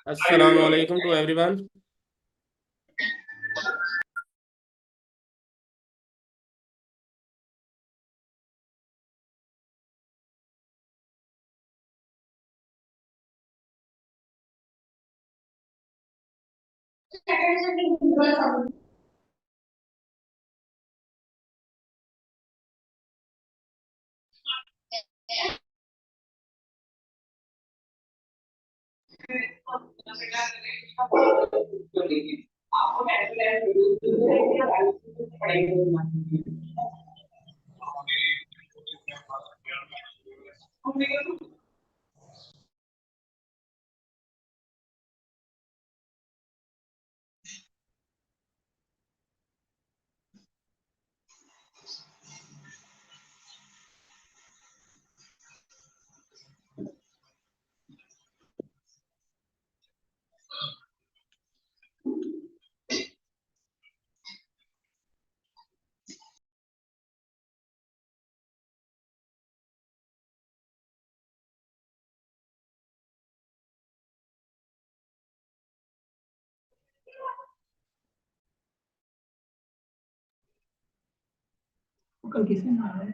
Assalamu alaikum to everyone. कल किसने मारा है?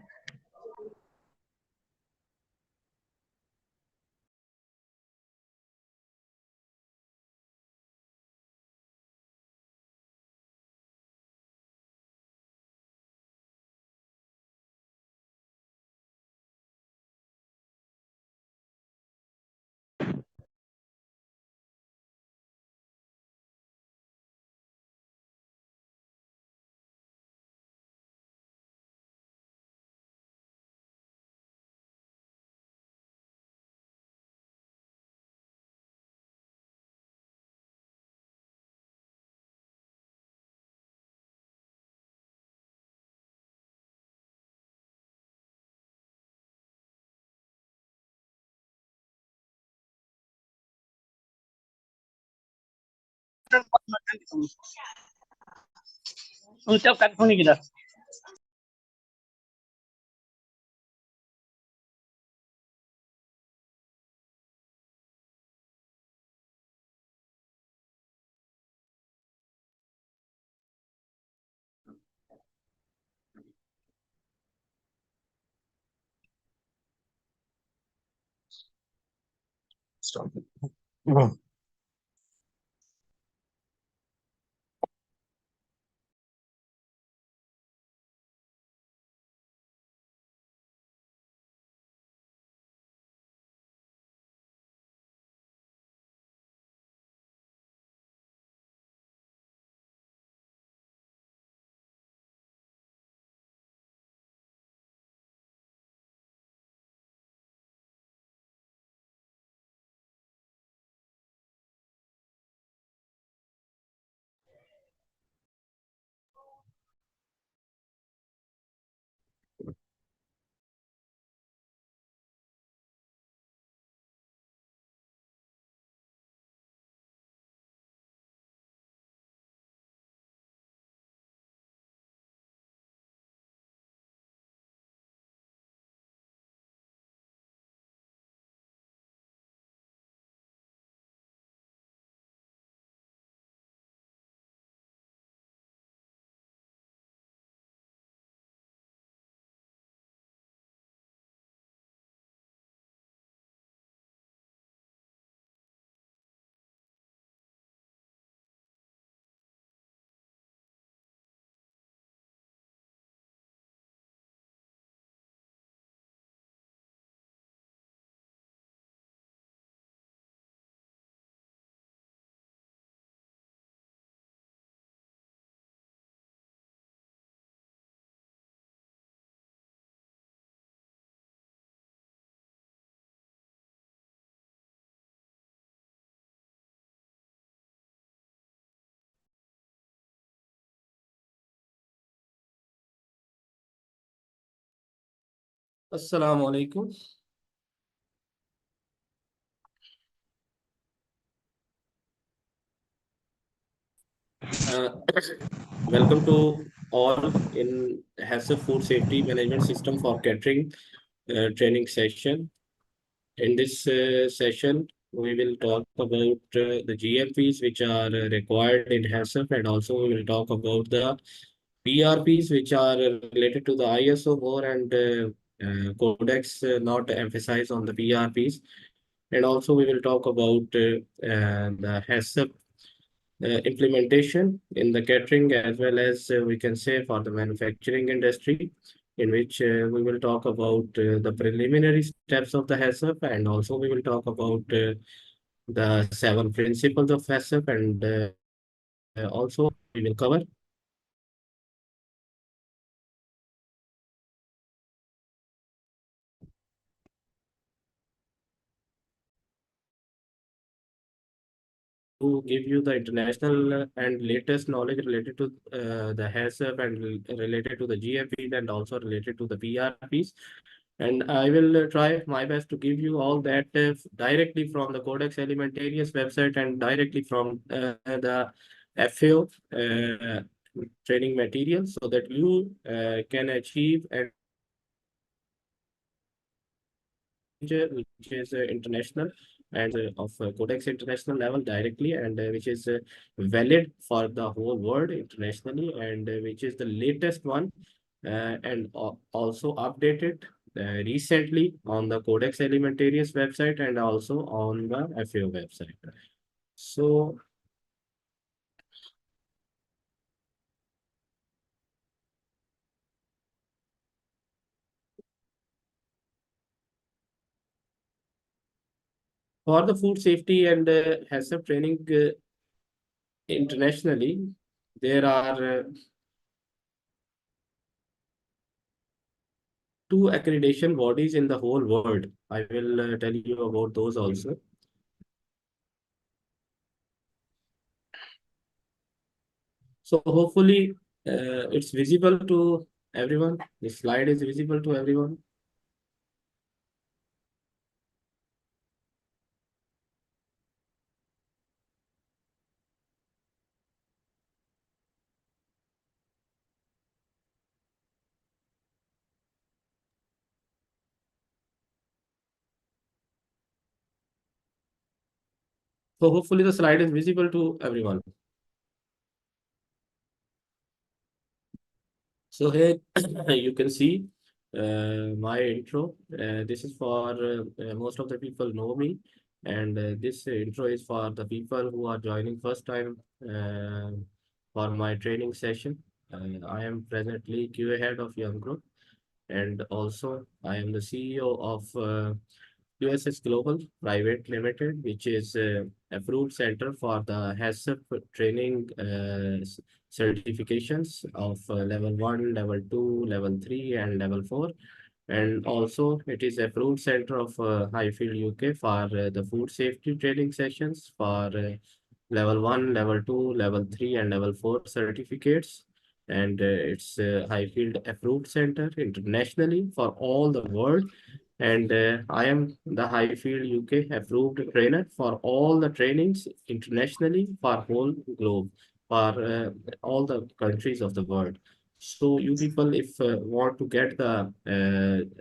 Ucapkan pun kita. Stop it. Assalamu alaikum. Uh, Welcome to all in HACCP Food Safety Management System for Catering training session. In this session, we will talk about the GMPs which are required in HACCP, and also we will talk about the PRPs which are related to the ISO more, and Codex not emphasize on the PRPs. And also we will talk about the HACCP implementation in the catering, as well as we can say for the manufacturing industry, in which we will talk about the preliminary steps of the HACCP, and also we will talk about the 7 principles of HACCP, and also we will cover to give you the international and latest knowledge related to the HACCP, and related to the GMPs, and also related to the PRPs. And I will try my best to give you all that directly from the Codex Alimentarius website, and directly from the FAO training material, so that you can achieve and which is international, and of Codex International level directly, and which is valid for the whole world internationally, and which is the latest one, and also updated recently on the Codex Alimentarius website, and also on the FAO website. So for the food safety and HACCP training internationally, there are two accreditation bodies in the whole world. I will tell you about those also. So hopefully it's visible to everyone. The slide is visible to everyone. So hopefully the slide is visible to everyone. So here you can see my intro. This is for most of the people know me, and this intro is for the people who are joining first time for my training session. I am presently QA head of Young Group, and also I am the CEO of USS Global Private Limited, which is approved center for the HACCP training certifications of level 1, level 2, level 3, and level 4. And also, it is approved center of Highfield UK for the food safety training sessions for level 1, level 2, level 3, and level 4 certificates. And it's Highfield approved center internationally for all the world, and I am the Highfield UK approved trainer for all the trainings internationally for whole globe, for all the countries of the world. So you people, if want to get the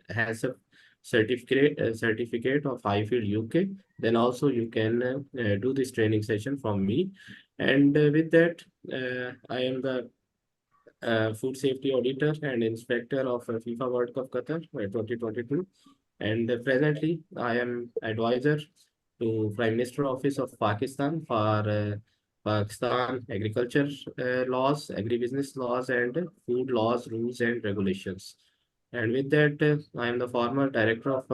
has a certificate of Highfield UK, then also you can do this training session from me. And with that, I am the food safety auditor and inspector of FIFA World Cup Qatar 2022. And presently, I am advisor to Prime Minister Office of Pakistan for Pakistan agriculture laws, agribusiness laws, and food laws, rules, and regulations. And with that, I am the former director of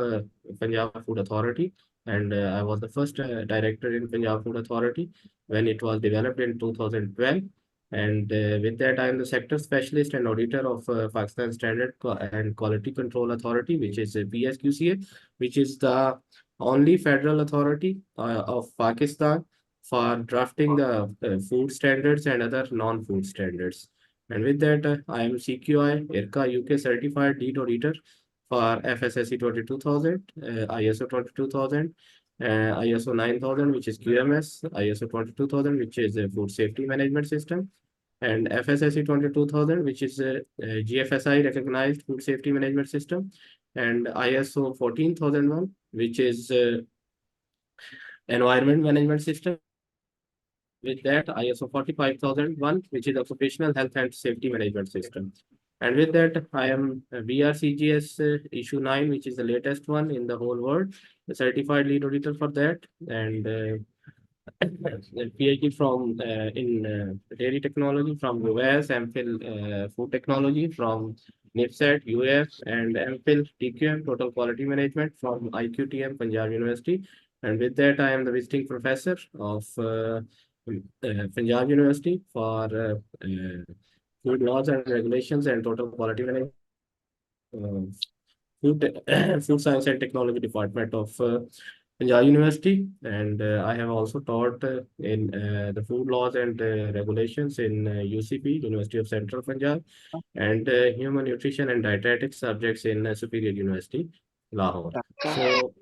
Punjab Food Authority, and I was the first director in Punjab Food Authority when it was developed in 2012. And with that, I am the sector specialist and auditor of Pakistan and Quality Control Authority, which is PSQCA, which is the only federal authority of Pakistan for drafting the food standards and other non-food standards. And with that, I am CQI IRCA UK certified lead auditor for FSSC 22000, ISO 22000, ISO 9000, which is QMS, ISO 22000, which is a food safety management system, and FSSC 22000, which is a GFSI recognized food safety management system, and ISO 14001, which is environment management system. With that, ISO 45001, which is occupational health and safety management system. And with that, I am BRCGS issue 9, which is the latest one in the whole world, the certified lead auditor for that. And PhD from in dairy technology from US, MPhil food technology from NIPSET, UF, and MPhil TQM, total quality management from IQTM, Punjab University. And with that, I am the visiting professor of Punjab University for food laws and regulations and total quality management. Uh, Food Science and Technology Department of Punjab University, and I have also taught in the food laws and regulations in UCP, University of Central Punjab, and human nutrition and dietetics subjects in Superior University, Lahore. So,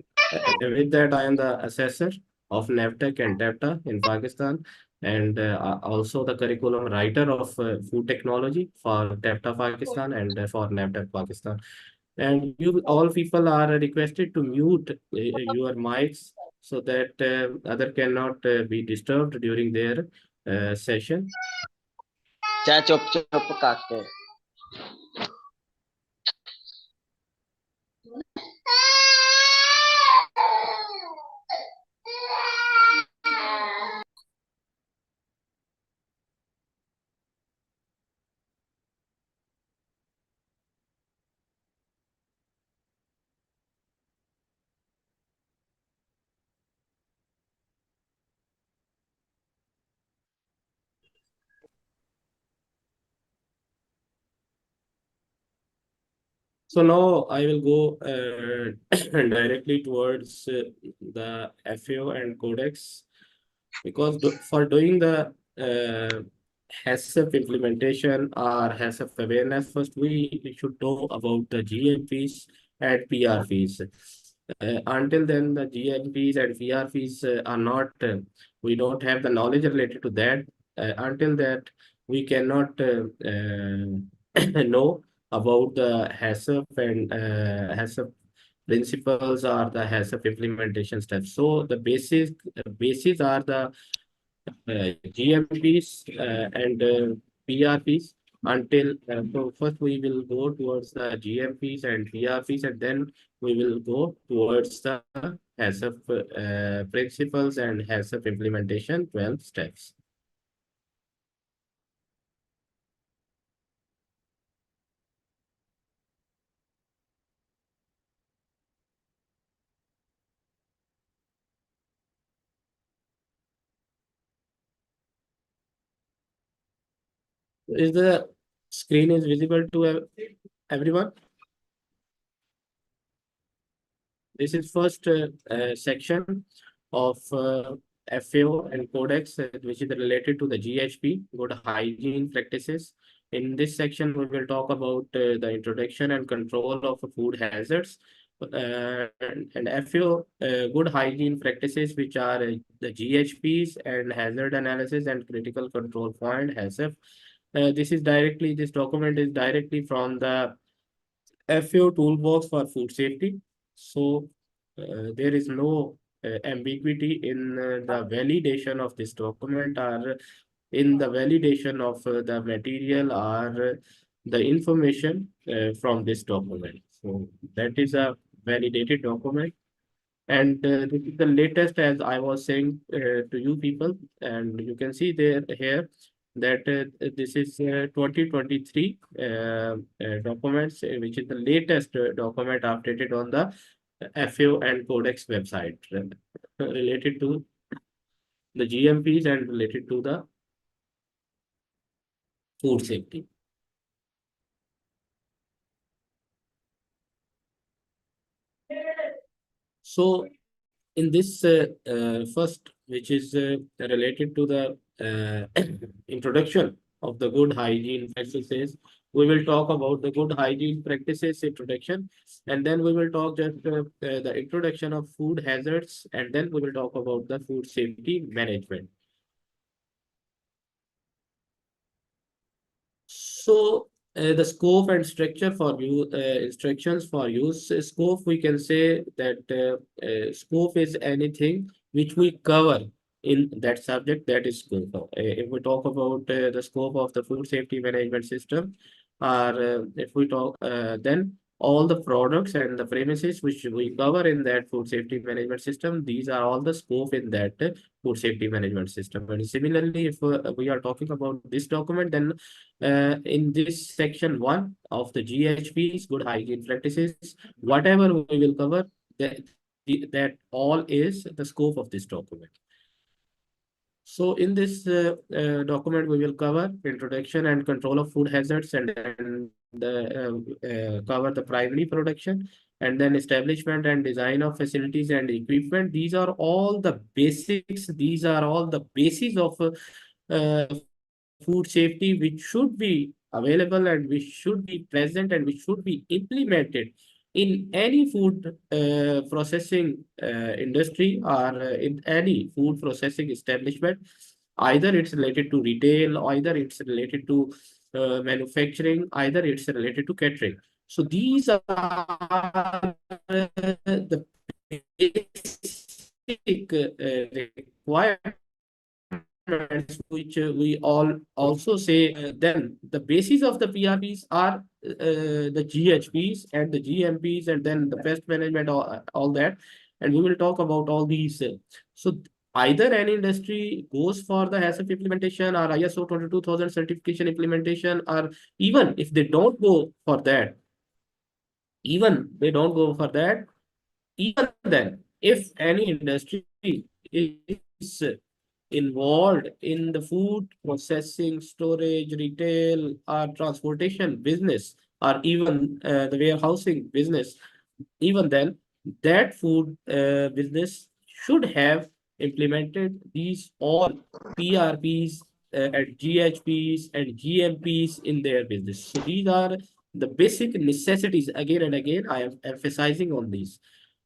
with that, I am the assessor of NAVTEC and TEPTA in Pakistan, and also the curriculum writer of food technology for TEPTA Pakistan and for NAVTEC Pakistan. And you all people are requested to mute your mics so that other cannot be disturbed during their session. चाहे चुप चुप काके So now I will go directly towards the FAO and Codex, because for doing the HACCP implementation or HACCP awareness, first we should know about the GMPs and PRPs. Until then, the GMPs and PRPs are not, we don't have the knowledge related to that. Until that, we cannot know about the HACCP and HACCP principles are the HACCP implementation steps. So the basis are the GMPs and PRPs until so first we will go towards the GMPs and PRPs, and then we will go towards the HACCP principles and HACCP implementation 12 steps. Is the screen is visible to everyone? This is first section of FAO and Codex, which is related to the GHP, good hygiene practices. In this section, we will talk about the introduction and control of food hazards. And FAO, good hygiene practices, which are the GHPs and hazard analysis and critical control point, HACCP. This document is directly from the FAO toolbox for food safety. So there is no ambiguity in the validation of this document or in the validation of the material or the information from this document. So that is a validated document. And this is the latest, as I was saying to you people, and you can see there here that this is 2023 documents, which is the latest document updated on the FAO and Codex website related to the GMPs and related to the food safety. So in this first, which is related to the introduction of the good hygiene practices, we will talk about the good hygiene practices introduction, and then we will talk just the introduction of food hazards, and then we will talk about the food safety management. So the scope and structure for you instructions for use. Scope, we can say that scope is anything which we cover in that subject, that is scope. If we talk about the scope of the food safety management system, or if we talk then all the products and the premises which we cover in that food safety management system, these are all the scope in that food safety management system. And similarly, if we are talking about this document, then in this section 1 of the GHPs, good hygiene practices, whatever we will cover, that all is the scope of this document. So in this document, we will cover introduction and control of food hazards, and cover the primary production, and then establishment and design of facilities and equipment. These are all the basics. These are all the basis of uh, food safety, which should be available and which should be present and which should be implemented in any food processing industry, or in any food processing establishment. Either it's related to retail, either it's related to manufacturing, either it's related to catering. So these are the basic requirements which we all also say. Then the basis of the PRPs are the GHPs and the GMPs, and then the pest management, all that. And we will talk about all these. So either any industry goes for the HACCP implementation or ISO 22000 certification implementation, or even if they don't go for that, even they don't go for that, even then, if any industry is involved in the food processing, storage, retail, or transportation business, or even the warehousing business, even then, that food business should have implemented these all PRPs and GHPs and GMPs in their business. So these are the basic necessities. Again and again, I am emphasizing on these.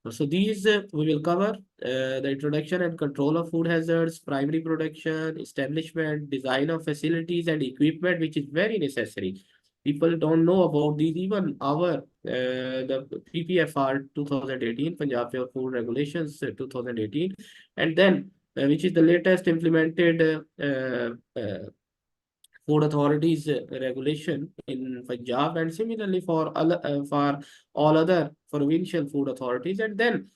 So these we will cover the introduction and control of food hazards, primary production, establishment, design of facilities and equipment, which is very necessary. People don't know about these. Even our the PPFR 2018, Punjab Pure Food Regulations 2018, and then which is the latest implemented food authorities regulation in Punjab, and similarly for all other provincial food authorities, and then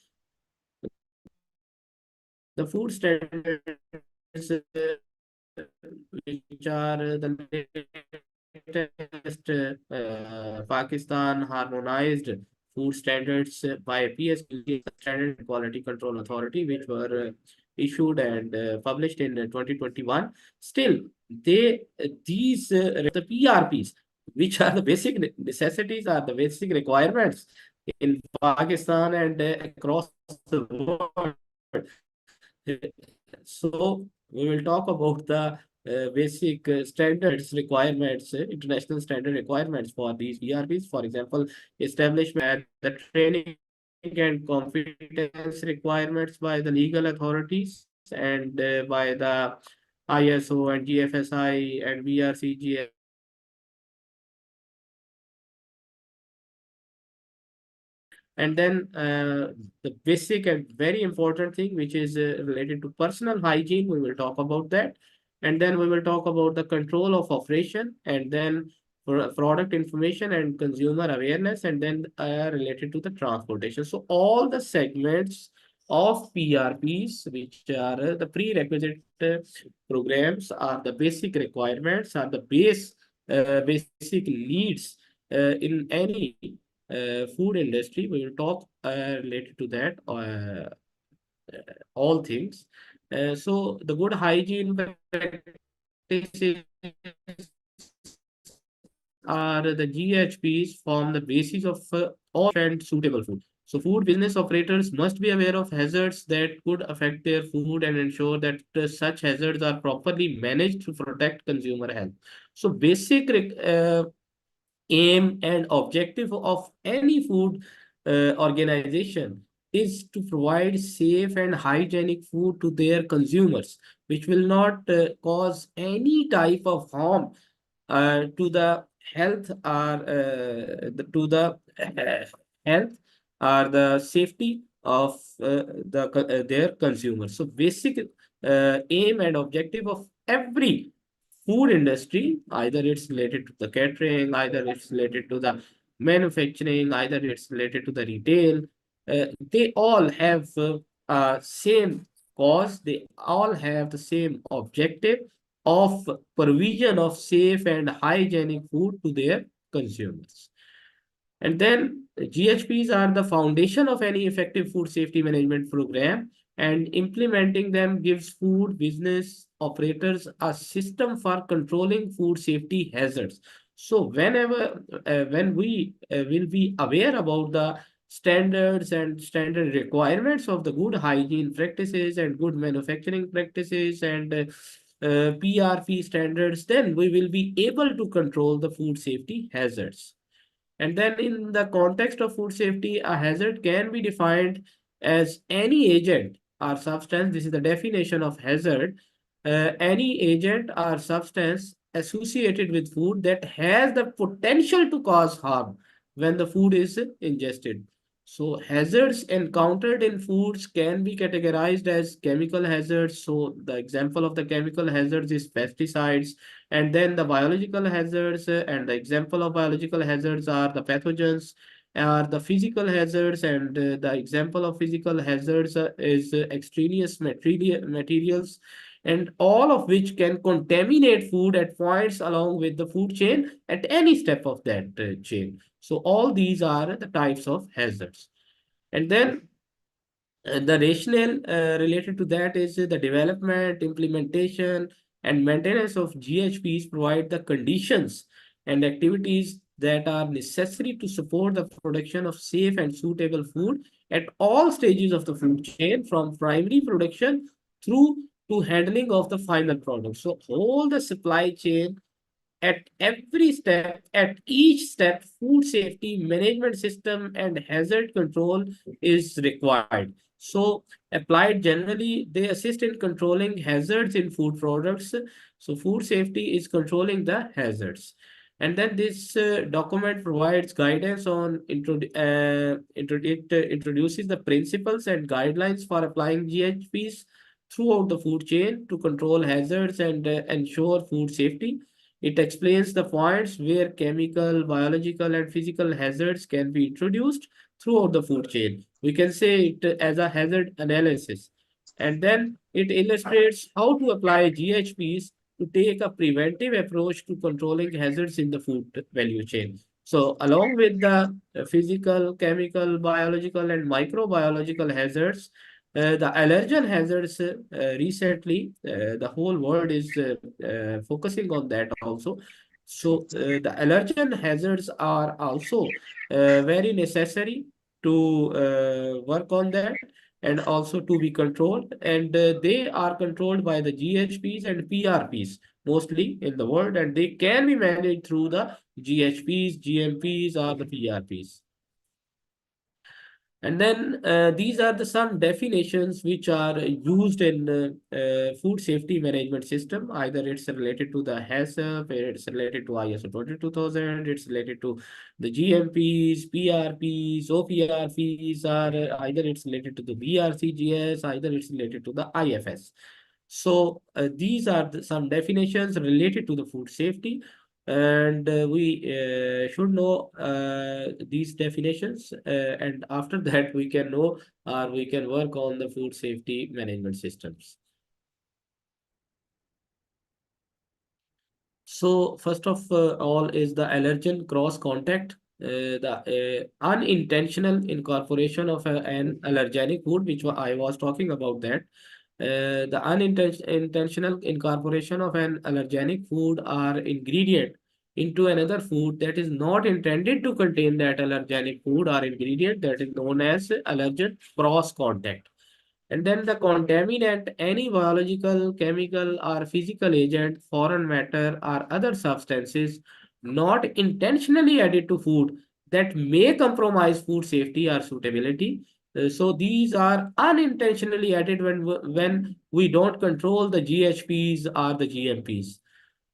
the food standards which are the latest Pakistan harmonized food standards by PSQ, Standard Quality Control Authority, which were issued and published in 2021. Still, the PRPs, which are the basic necessities, are the basic requirements in Pakistan and across the world. So we will talk about the basic standards requirements, international standard requirements for these ERPs. For example, establishment, the training and competence requirements by the legal authorities and by the ISO and GFSI and BRCGS. And then the basic and very important thing, which is related to personal hygiene, we will talk about that. And then we will talk about the control of operation, and then product information and consumer awareness, and then related to the transportation. So all the segments of PRPs, which are the prerequisite programs, are the basic requirements, are the basic needs in any food industry. We will talk related to that, all things. So the good hygiene practices are the GHPs form the basis of all and suitable food. So food business operators must be aware of hazards that could affect their food and ensure that such hazards are properly managed to protect consumer health. So basic aim and objective of any food organization is to provide safe and hygienic food to their consumers, which will not cause any type of harm to the health or to the health or the safety of their consumers. So basic aim and objective of every food industry, either it's related to the catering, either it's related to the manufacturing, either it's related to the retail, they all have same cause, they all have the same objective of provision of safe and hygienic food to their consumers. And then GHPs are the foundation of any effective food safety management program, and implementing them gives food business operators a system for controlling food safety hazards. So when we will be aware about the standards and standard requirements of the good hygiene practices and good manufacturing practices and PRP standards, then we will be able to control the food safety hazards. And then in the context of food safety, a hazard can be defined as any agent or substance. This is the definition of hazard. Any agent or substance associated with food that has the potential to cause harm when the food is ingested. So hazards encountered in foods can be categorized as chemical hazards. So the example of the chemical hazards is pesticides, and then the biological hazards, and the example of biological hazards are the pathogens, are the physical hazards, and the example of physical hazards is extraneous materials, and all of which can contaminate food at points along with the food chain at any step of that chain. So all these are the types of hazards. And then the rationale related to that is the development, implementation, and maintenance of GHPs provide the conditions and activities that are necessary to support the production of safe and suitable food at all stages of the food chain, from primary production through to handling of the final product. So all the supply chain, at every step, at each step, food safety management system and hazard control is required. So applied generally, they assist in controlling hazards in food products. So food safety is controlling the hazards. And then this document provides guidance on introduces the principles and guidelines for applying GHPs throughout the food chain to control hazards and ensure food safety. It explains the points where chemical, biological, and physical hazards can be introduced throughout the food chain. We can say it as a hazard analysis. And then it illustrates how to apply GHPs to take a preventive approach to controlling hazards in the food value chain. So, along with the physical, chemical, biological, and microbiological hazards, the allergen hazards recently, the whole world is focusing on that also. So, the allergen hazards are also very necessary to work on that and also to be controlled. And they are controlled by the GHPs and PRPs mostly in the world, and they can be managed through the GHPs, GMPs, or the PRPs. And then these are the some definitions which are used in food safety management system. Either it's related to the HACCP, it's related to ISO 22000, it's related to the GMPs, PRPs, OPRPs, or either it's related to the BRCGS, either it's related to the IFS. So these are some definitions related to the food safety, and we should know these definitions, and after that we can know or we can work on the food safety management systems. So first of all is the allergen cross contact, the unintentional incorporation of an allergenic food, which I was talking about that. The unintentional incorporation of an allergenic food or ingredient into another food that is not intended to contain that allergenic food or ingredient, that is known as allergen cross contact. And then the contaminant, any biological, chemical, or physical agent, foreign matter, or other substances not intentionally added to food that may compromise food safety or suitability. So these are unintentionally added when we don't control the GHPs or the GMPs.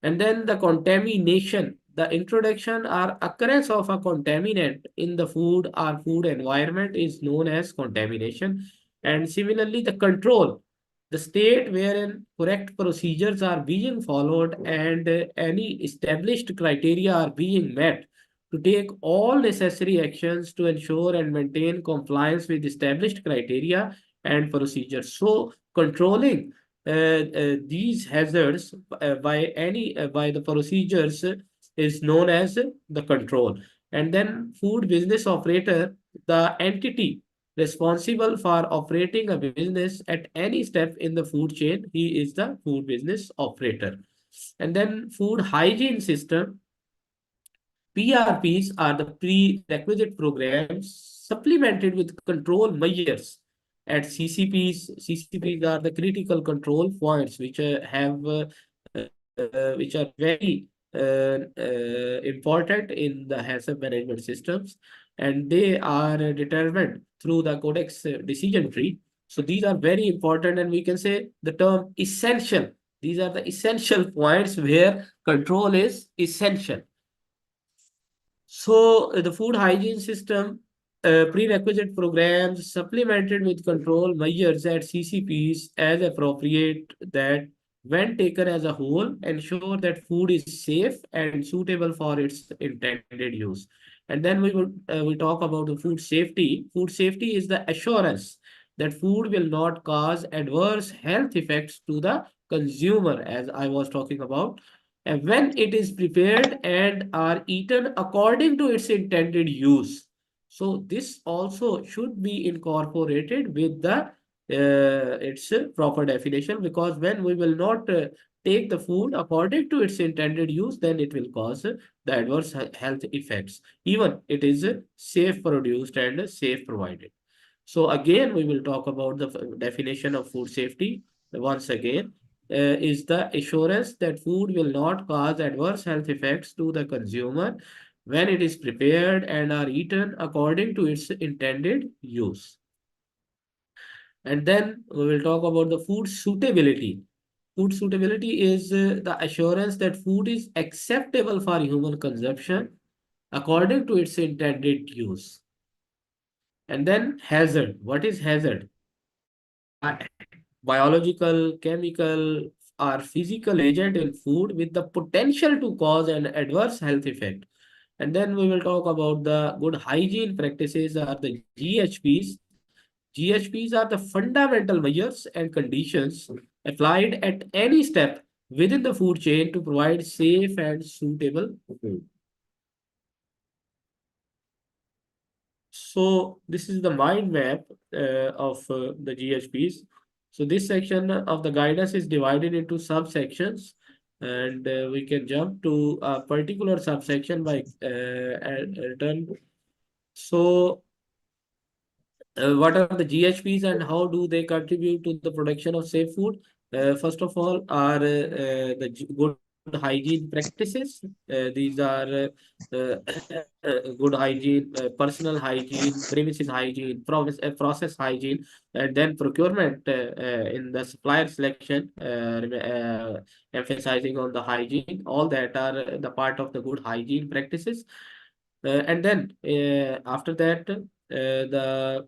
And then the contamination, the introduction or occurrence of a contaminant in the food or food environment is known as contamination. And similarly, the control, the state wherein correct procedures are being followed and any established criteria are being met to take all necessary actions to ensure and maintain compliance with established criteria and procedures. So, controlling these hazards by the procedures is known as the control. And then food business operator, the entity responsible for operating a business at any step in the food chain, he is the food business operator. And then food hygiene system, PRPs are the prerequisite programs supplemented with control measures at CCPs. CCPs are the critical control points which which are very important in the HACCP management systems, and they are determined through the codex decision tree. So these are very important, and we can say the term essential. These are the essential points where control is essential. So the food hygiene system, prerequisite programs supplemented with control measures at CCPs as appropriate, that when taken as a whole ensure that food is safe and suitable for its intended use. And then we talk about the food safety. Food safety is the assurance that food will not cause adverse health effects to the consumer, as I was talking about, and when it is prepared and are eaten according to its intended use. So this also should be incorporated with the its proper definition, because when we will not take the food according to its intended use, then it will cause the adverse health effects, even it is safe produced and safe provided. So again, we will talk about the definition of food safety once again. Is the assurance that food will not cause adverse health effects to the consumer when it is prepared and are eaten according to its intended use. And then we will talk about the food suitability. Food suitability is the assurance that food is acceptable for human consumption according to its intended use. And then hazard. What is hazard? Biological, chemical, or physical agent in food with the potential to cause an adverse health effect. And then we will talk about the good hygiene practices or the GHPs. GHPs are the fundamental measures and conditions applied at any step within the food chain to provide safe and suitable food. So this is the mind map of the GHPs. So this section of the guidance is divided into subsections, and we can jump to a particular subsection by turn. So what are the GHPs and how do they contribute to the production of safe food? First of all, are good hygiene practices. These are good hygiene, personal hygiene, premises hygiene, process hygiene, and then procurement in the supplier selection, emphasizing on the hygiene. All that are the part of the good hygiene practices. And then after that, the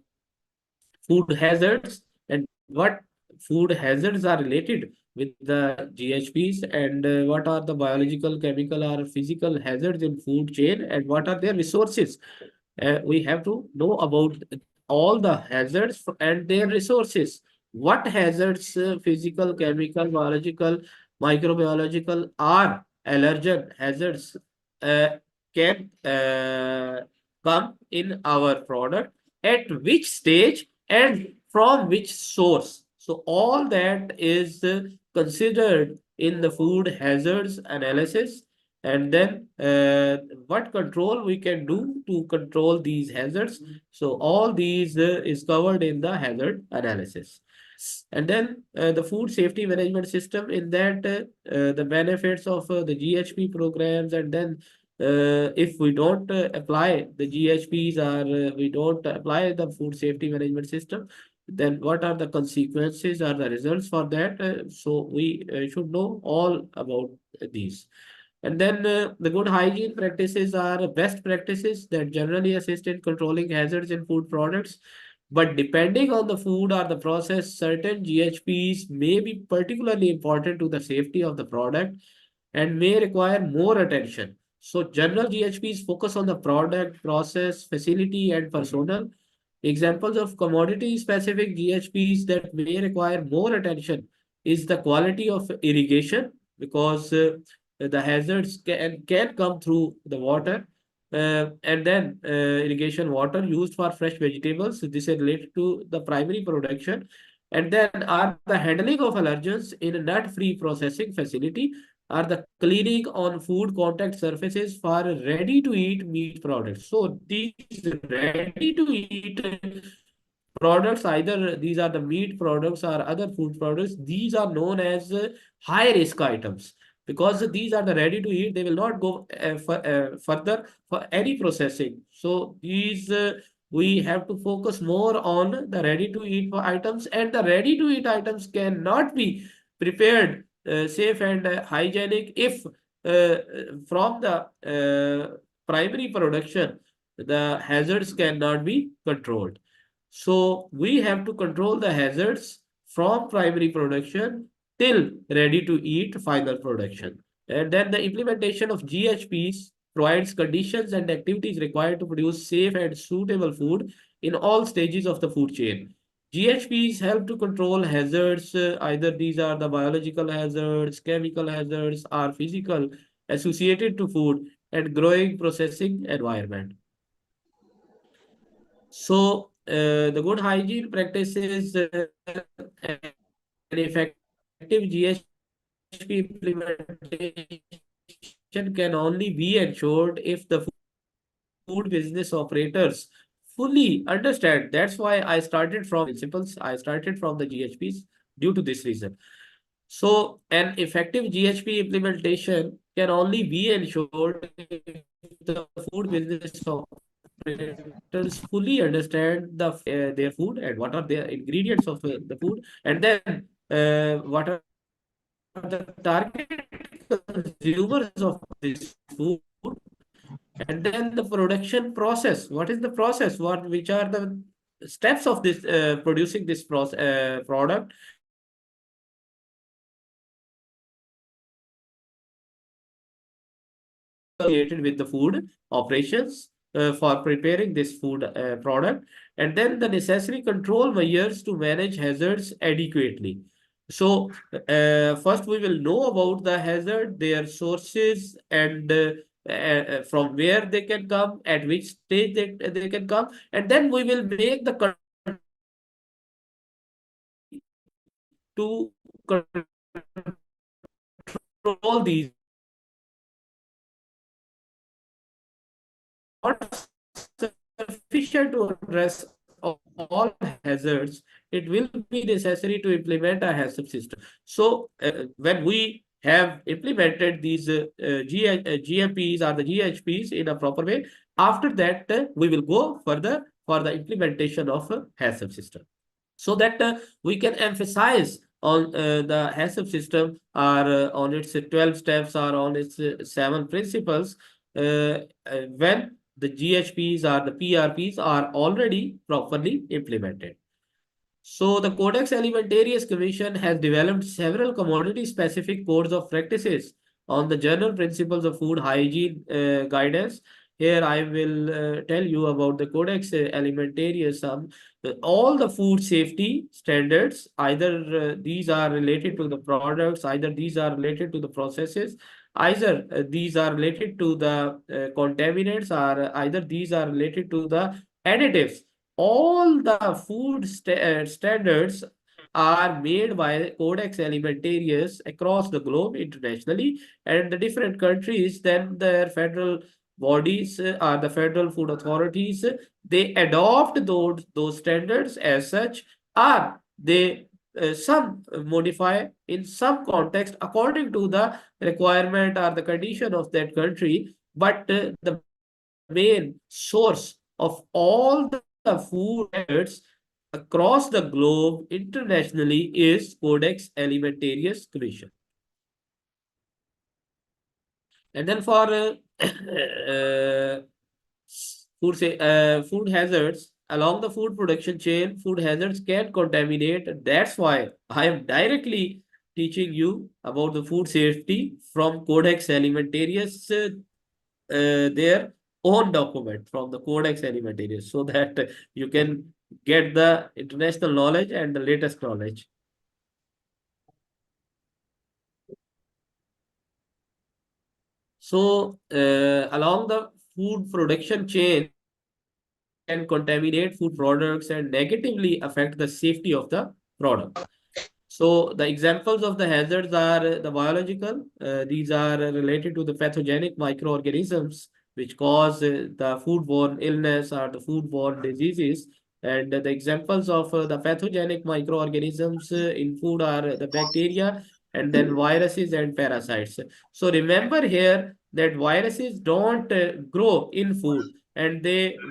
food hazards and what food hazards are related with the GHPs and what are the biological, chemical or physical hazards in food chain and what are their resources. We have to know about all the hazards and their resources. What hazards, physical, chemical, biological, microbiological, or allergen hazards uh, can come in our product, at which stage and from which source. So all that is considered in the food hazards analysis. And then what control we can do to control these hazards. So all these is covered in the hazard analysis. And then the food safety management system, in that the benefits of the GHP programs, and then if we don't apply the GHPs or we don't apply the food safety management system, then what are the consequences or the results for that? So we should know all about these. And then the good hygiene practices are best practices that generally assist in controlling hazards in food products. But depending on the food or the process, certain GHPs may be particularly important to the safety of the product and may require more attention. So general GHPs focus on the product, process, facility, and personnel. Examples of commodity-specific GHPs that may require more attention is the quality of irrigation, because the hazards can come through the water. And then irrigation water used for fresh vegetables. This is related to the primary production. And then are the handling of allergens in a nut-free processing facility, are the cleaning on food contact surfaces for ready-to-eat meat products. So these ready-to-eat products, either these are the meat products or other food products, these are known as high risk items, because these are the ready to eat, they will not go further for any processing. So these we have to focus more on the ready to eat items, and the ready to eat items cannot be prepared safe and hygienic if from the primary production the hazards cannot be controlled. So we have to control the hazards from primary production till ready to eat final production. And then the implementation of GHPs provides conditions and activities required to produce safe and suitable food in all stages of the food chain. GHPs help to control hazards, either these are the biological hazards, chemical hazards, or physical associated to food and growing processing environment. So, the good hygiene practices and effective GHP implementation can only be ensured if the food business operators fully understand. That's why I started from principles. I started from the GHPs due to this reason. So, an effective GHP implementation can only be ensured if the food business operators fully understand their food and what are the ingredients of the food, and then what are the target consumers of this food, and then the production process. What is the process? Which are the steps of this producing this product? And then the chemical associated with the food operations for preparing this food product, and then the necessary control measures to manage hazards adequately. So first we will know about the hazard, their sources, and from where they can come, at which stage they can come, and then we will make the to control these not sufficient to address all hazards. It will be necessary to implement a HACCP system. So when we have implemented these GMPs or the GHPs in a proper way, after that we will go further for the implementation of a HACCP system, so that we can emphasize on the HACCP system or on its 12 steps or on its 7 principles when the GHPs or the PRPs are already properly implemented. So the Codex Alimentarius Commission has developed several commodity-specific codes of practices on the general principles of food hygiene guidance. Here I will tell you about the Codex Alimentarius. All the food safety standards, either these are related to the products, either these are related to the processes, either these are related to the contaminants, or either these are related to the additives. All the food standards are made by Codex Alimentarius across the globe internationally, and the different countries, then their federal bodies are the federal food authorities. They adopt those standards as such, or they some modify in some context according to the requirement or the condition of that country. But the main source of all the food standards across the globe internationally is Codex Alimentarius Commission. And then for food hazards along the food production chain, food hazards can contaminate. That's why I am directly teaching you about the food safety from Codex Alimentarius, their own document from the Codex Alimentarius, so that you can get the international knowledge and the latest knowledge. So along the food production chain can contaminate food products and negatively affect the safety of the product. So the examples of the hazards are the biological. These are related to the pathogenic microorganisms which cause the foodborne illness or the foodborne diseases. And the examples of the pathogenic microorganisms in food are the bacteria, and then viruses and parasites. So remember here that viruses don't grow in food, and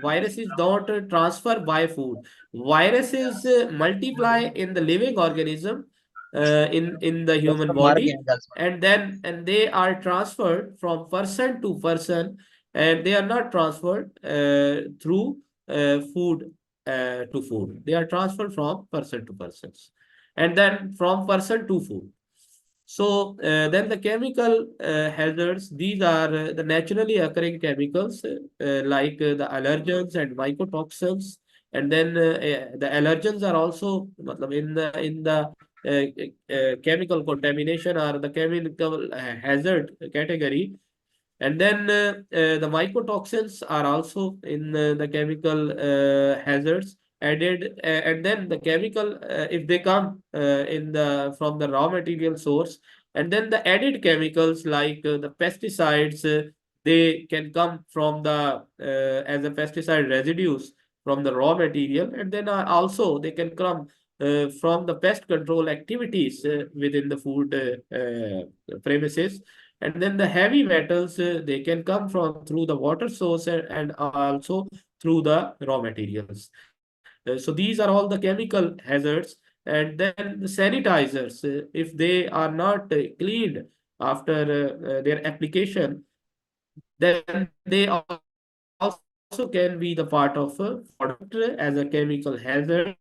viruses don't transfer by food. Viruses multiply in the living organism in the human body, and they are transferred from person to person, and they are not transferred through food to food. They are transferred from person to persons, and then from person to food. So then the chemical hazards, these are the naturally occurring chemicals like the allergens and mycotoxins. And then the allergens are also in the chemical contamination or the chemical hazard category. And then the mycotoxins are also in the chemical hazards added, and then the chemical if they come in the from the raw material source, and then the added chemicals like the pesticides, they can come from the as a pesticide residues from the raw material, and then also they can come from the pest control activities within the food premises. And then the heavy metals, they can come from through the water source and also through the raw materials. So these are all the chemical hazards. And then the sanitizers, if they are not cleaned after their application, then they also can be the part of a product as a chemical hazard.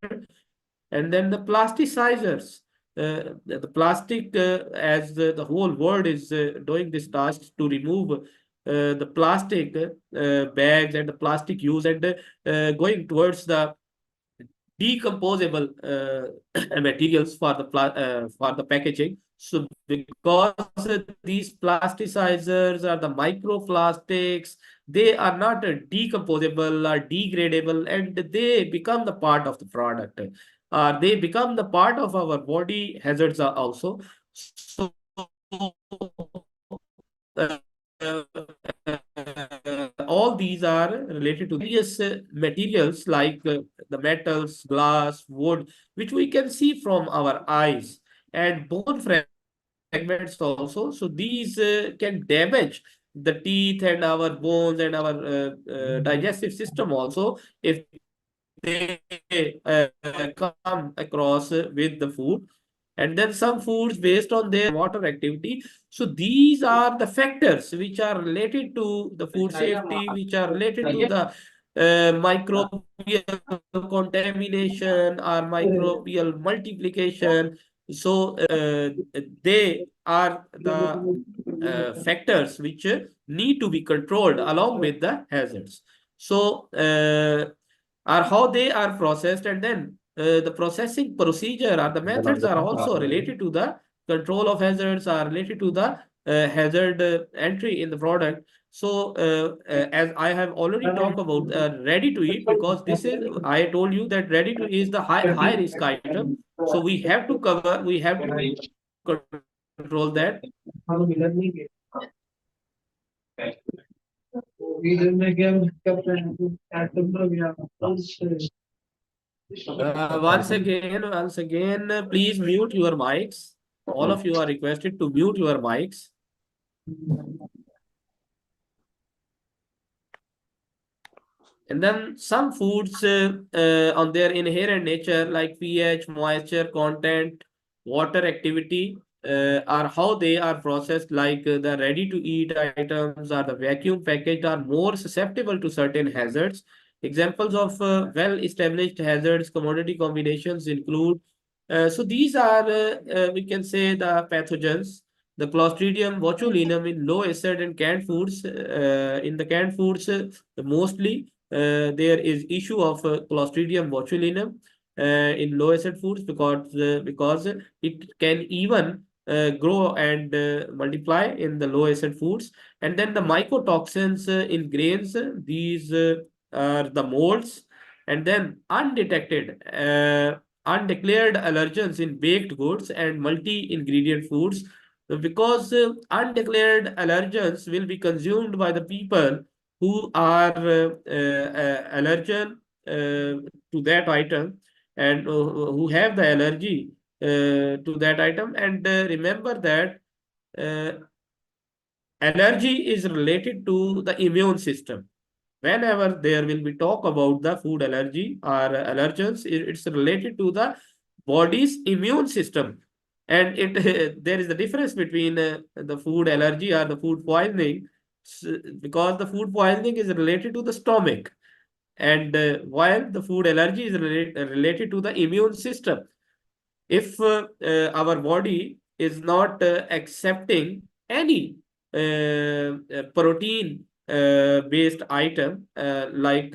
And then the plasticizers, the plastic, as the whole world is doing this task to remove the plastic bags and the plastic use, and going towards the decomposable materials for the packaging. So because these plasticizers are the microplastics, they are not decomposable or degradable, and they become the part of the product. They become the part of our body hazards are also. So all these are related to various materials like the metals, glass, wood, which we can see from our eyes, and bone fragments also. So these can damage the teeth and our bones and our digestive system also, if they come across with the food. And then some foods based on their water activity. So these are the factors which are related to the food safety, which are related to the microbial contamination or microbial multiplication. So they are the factors which need to be controlled along with the hazards. So are how they are processed, and then the processing procedure or the methods are also related to the control of hazards, are related to the hazard entry in the product. So as I have already talked about ready to eat, because this is, I told you that ready to eat is the high risk item. So we have to cover, we have to control that. Once again, please mute your mics. All of you are requested to mute your mics. And then some foods on their inherent nature, like pH, moisture content, water activity, are how they are processed, like the ready-to-eat items or the vacuum packaged are more susceptible to certain hazards. Examples of well-established hazards commodity combinations include, so these are, we can say, the pathogens. The Clostridium botulinum in low acid and canned foods. In the canned foods, mostly there is issue of Clostridium botulinum in low acid foods, because it can even grow and multiply in the low acid foods. And then the mycotoxins in grains, these are the molds. And then undeclared allergens in baked goods and multi-ingredient foods, because undeclared allergens will be consumed by the people who are allergen to that item, and who have the allergy to that item. And remember that uh, allergy is related to the immune system. Whenever there will be talk about the food allergy or allergens, it's related to the body's immune system. And it there is a difference between the food allergy or the food poisoning, because the food poisoning is related to the stomach, and while the food allergy is related to the immune system. If our body is not accepting any protein based item, like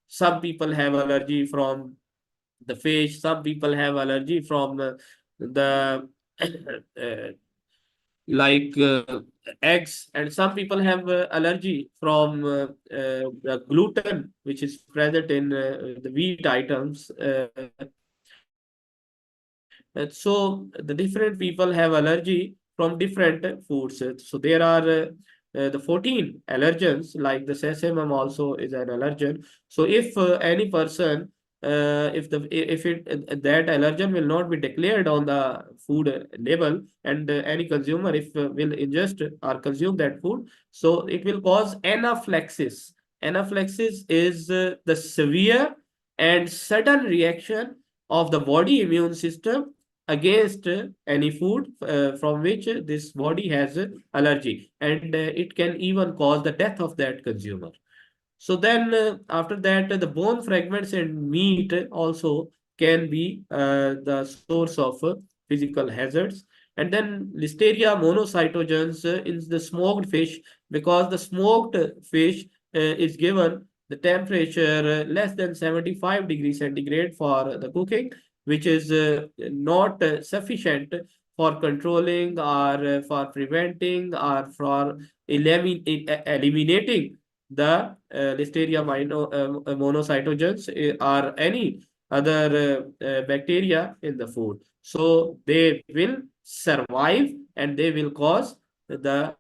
some people have allergy from the fish, some people have allergy from the uh, like eggs, and some people have allergy from the gluten which is present in the wheat items. So the different people have allergy from different foods. So there are the 14 allergens, like the sesame also is an allergen. So if any person, if it that allergen will not be declared on the food label, and any consumer if will ingest or consume that food, so it will cause anaphylaxis. Anaphylaxis is the severe and sudden reaction of the body immune system against any food from which this body has allergy, and it can even cause the death of that consumer. So then after that, the bone fragments and meat also can be the source of physical hazards. And then Listeria monocytogenes in the smoked fish, because the smoked fish is given the temperature less than 75 degrees centigrade for the cooking, which is not sufficient for controlling or for preventing or for eliminating the Listeria monocytogenes or any other bacteria in the food. So they will survive and they will cause the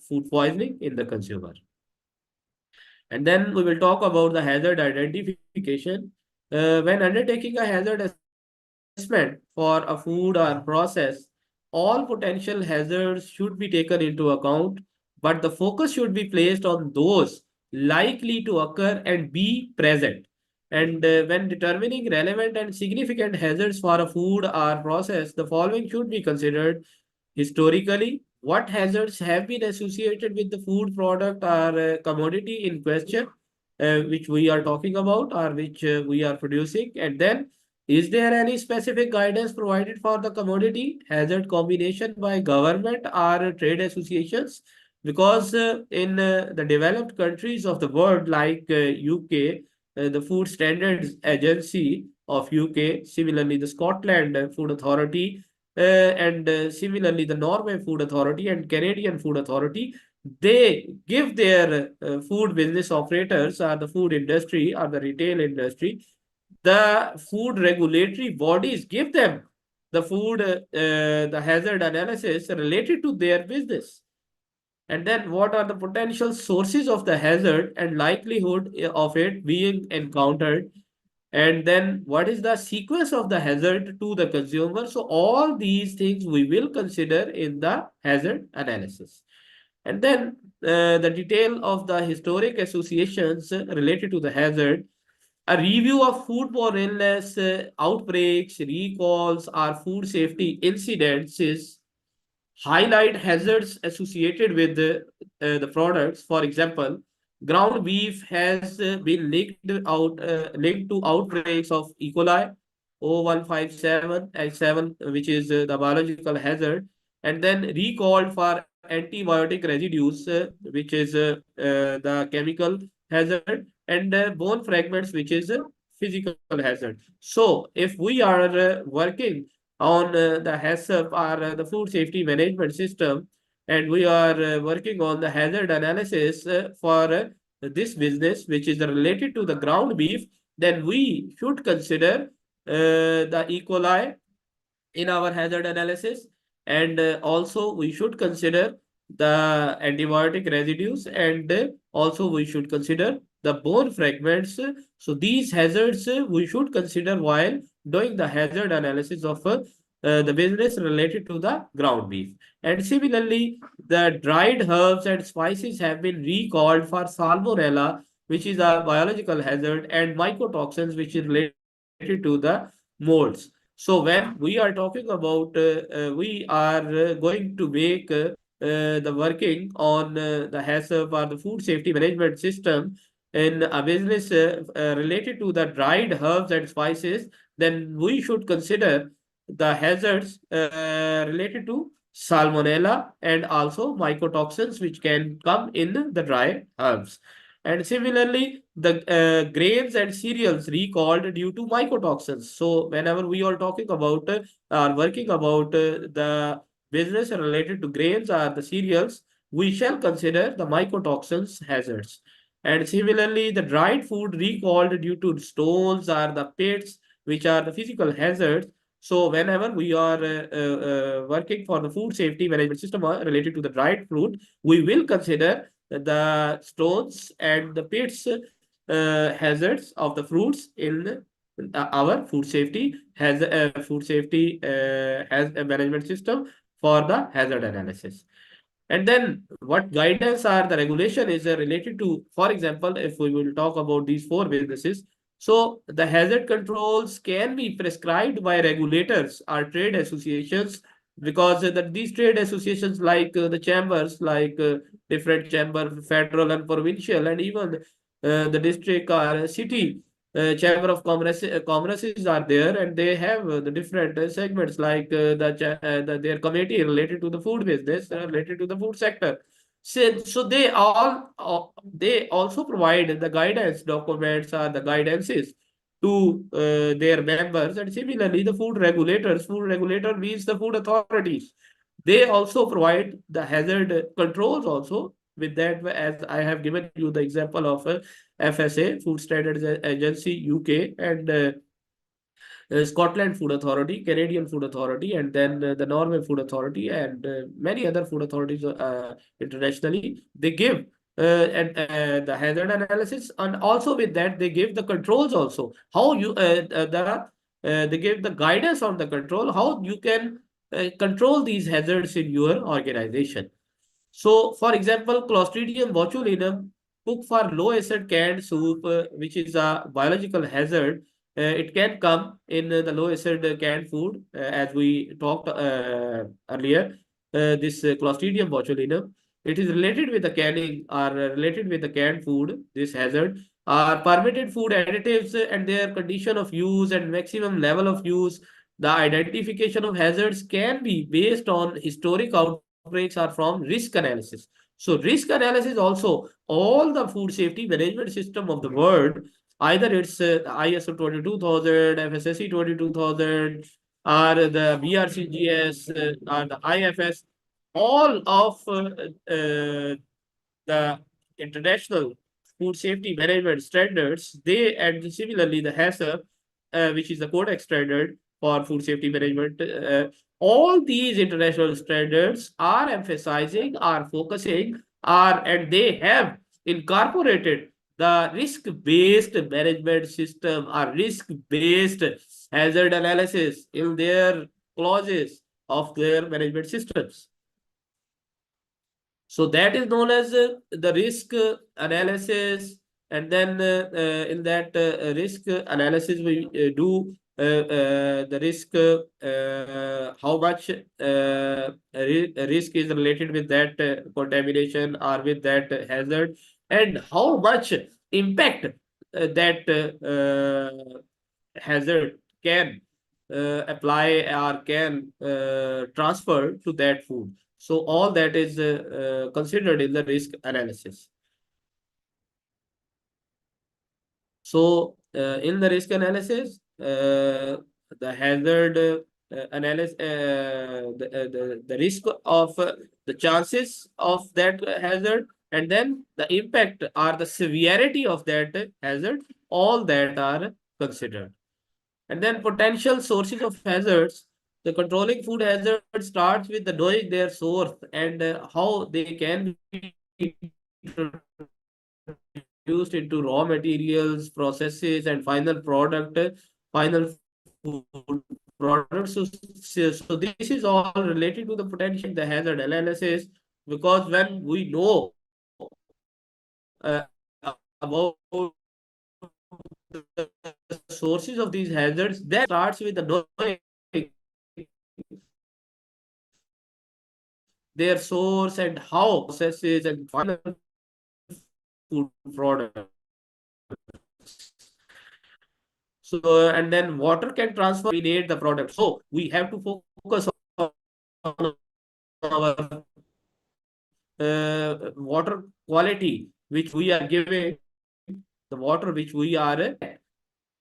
food poisoning in the consumer. And then we will talk about the hazard identification. When undertaking a hazard assessment for a food or process, all potential hazards should be taken into account, but the focus should be placed on those likely to occur and be present. And when determining relevant and significant hazards for a food or process, the following should be considered. Historically, what hazards have been associated with the food product or commodity in question, which we are talking about or which we are producing? And then, is there any specific guidance provided for the commodity hazard combination by government or trade associations? Because in the developed countries of the world, like UK, the Food Standards Agency of UK, similarly the Scotland Food Authority, and similarly the Norway Food Authority and Canadian Food Authority, they give their food business operators or the food industry or the retail industry, the food regulatory bodies give them the the hazard analysis related to their business. And then what are the potential sources of the hazard and likelihood of it being encountered? And then what is the sequence of the hazard to the consumer? So all these things we will consider in the hazard analysis. And then the detail of the historic associations related to the hazard, a review of foodborne illness outbreaks, recalls, or food safety incidents is highlight hazards associated with the products. For example, ground beef has been linked to outbreaks of E. coli, O157 and 7, which is the biological hazard, and then recalled for antibiotic residues, which is the chemical hazard, and bone fragments, which is a physical hazard. So, if we are working on the HACCP or the food safety management system, and we are working on the hazard analysis for this business, which is related to the ground beef, then we should consider the E. coli in our hazard analysis, and also we should consider the antibiotic residues, and also we should consider the bone fragments. So these hazards we should consider while doing the hazard analysis of the business related to the ground beef. And similarly, the dried herbs and spices have been recalled for salmonella, which is a biological hazard, and mycotoxins, which is related to the molds. So when we are talking about, we are going to make the working on the HACCP or the food safety management system in a business related to the dried herbs and spices, then we should consider the hazards related to salmonella and also mycotoxins which can come in the dry herbs. And similarly, the grains and cereals recalled due to mycotoxins. So whenever we are talking about or working about the business related to grains or the cereals, we shall consider the mycotoxins hazards. And similarly, the dried food recalled due to stones or the pits, which are the physical hazards. So whenever we are working for the food safety management system related to the dried fruit, we will consider the stones and the pits hazards of the fruits in our food safety has a management system for the hazard analysis. And then what guidance or the regulation is related to, for example, if we will talk about these four businesses. So the hazard controls can be prescribed by regulators or trade associations, because these trade associations, like the chambers, like different chamber, federal and provincial, and even the district or city chamber of commerces are there, and they have the different segments, like their committee related to the food business, related to the food sector. So they also provide the guidance documents or the guidances to their members. And similarly, the food regulator means the food authorities. They also provide the hazard controls also. With that, as I have given you the example of FSA, Food Standards Agency, UK, and Scotland Food Authority, Canadian Food Authority, and then the Norway Food Authority, and many other food authorities internationally. They give the hazard analysis, and also with that they give the controls also. How you they give the guidance on the control, how you can control these hazards in your organization. So, for example, Clostridium botulinum, cook for low acid canned soup, which is a biological hazard. It can come in the low acid canned food, as we talked earlier. This Clostridium botulinum, it is related with the canning, or related with the canned food. This hazard are permitted food additives and their condition of use and maximum level of use. The identification of hazards can be based on historic outbreaks or from risk analysis. So risk analysis also, all the food safety management system of the world, either it's ISO 22000, FSSC 22000, or the BRCGS, or the IFS, all of the international food safety management standards, they, and similarly the HACCP, which is the Codex standard for food safety management, all these international standards are emphasizing, are focusing, are, and they have incorporated the risk-based management system or risk-based hazard analysis in their clauses of their management systems. So that is known as the risk analysis. And then in that risk analysis, we do the risk, how much risk is related with that contamination or with that hazard, and how much impact that hazard can apply or can transfer to that food. So all that is considered in the risk analysis. So in the risk analysis, the hazard analysis, the risk of the chances of that hazard, and then the impact or the severity of that hazard, all that are considered. And then potential sources of hazards. The controlling food hazard starts with the knowing their source and how they can be introduced into raw materials, processes, and final product, final food product. So this is all related to the potential, the hazard analysis, because when we know about the sources of these hazards, that starts with the knowing their source and how processes and final food product. So, and then water can contaminate the product. So we have to focus on our water quality, which we are giving, the water which we are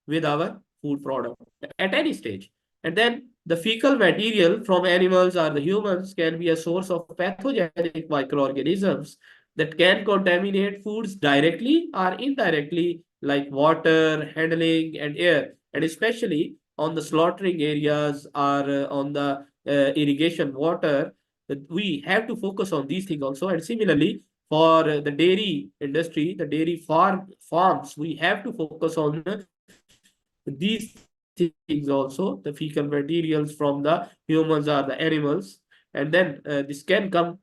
with our food product at any stage. And then the fecal material from animals or the humans can be a source of pathogenic microorganisms that can contaminate foods directly or indirectly, like water, handling, and air, and especially on the slaughtering areas or on the irrigation water. We have to focus on these things also. And similarly, for the dairy industry, the dairy farms, we have to focus on these things also, the fecal materials from the humans or the animals. And then this can come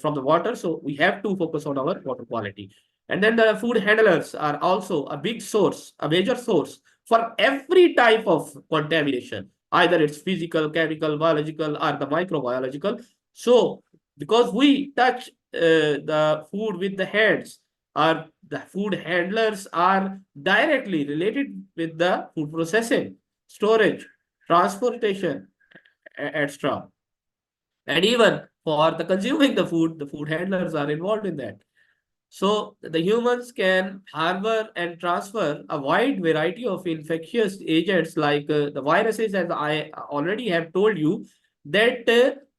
from the water. So we have to focus on our water quality. And then the food handlers are also a big source, a major source for every type of contamination, either it's physical, chemical, biological, or the microbiological. So, because we touch the food with the hands, or the food handlers are directly related with the food processing, storage, transportation, etc. And even for the consuming the food handlers are involved in that. So the humans can harbor and transfer a wide variety of infectious agents like the viruses, as I already have told you, that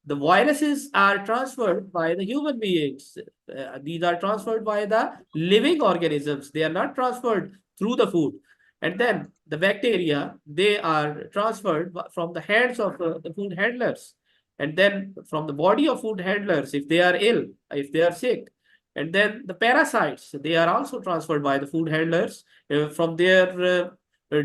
the viruses are transferred by the human beings. These are transferred by the living organisms. They are not transferred through the food. And then the bacteria, they are transferred from the hands of the food handlers. And then from the body of food handlers, if they are ill, if they are sick, and then the parasites, they are also transferred by the food handlers from their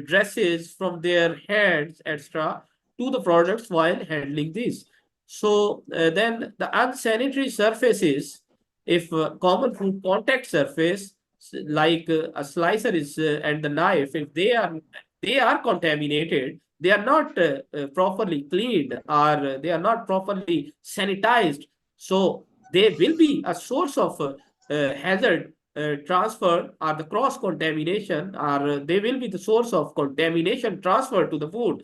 dresses, from their hands, etc., to the products while handling these. So then the unsanitary surfaces, if common food contact surface, like a slicer is and the knife, if they are contaminated, they are not properly cleaned, or they are not properly sanitized. So they will be a source of hazard transfer, or the cross contamination, or they will be the source of contamination transfer to the food,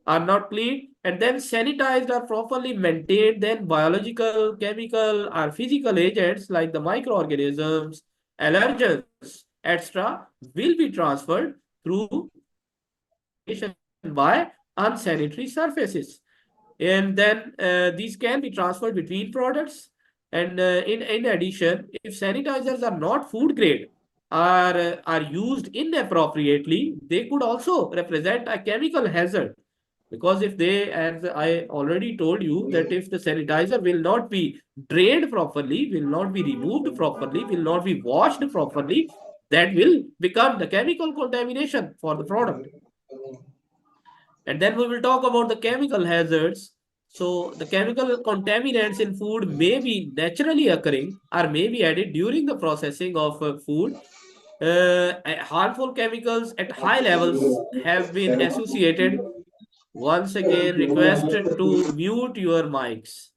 are not clean and then sanitized or properly maintained, then biological, chemical, or physical agents like the microorganisms, allergens, etc., will be transferred through by unsanitary surfaces. And then these can be transferred between products. And in addition, if sanitizers are not food grade, are used inappropriately, they could also represent a chemical hazard. Because if they, as I already told you, that if the sanitizer will not be drained properly, will not be removed properly, will not be washed properly, that will become the chemical contamination for the product. And then we will talk about the chemical hazards. So the chemical contaminants in food may be naturally occurring or may be added during the processing of food. Harmful chemicals at high levels have been associated. Once again, requested to mute your mics.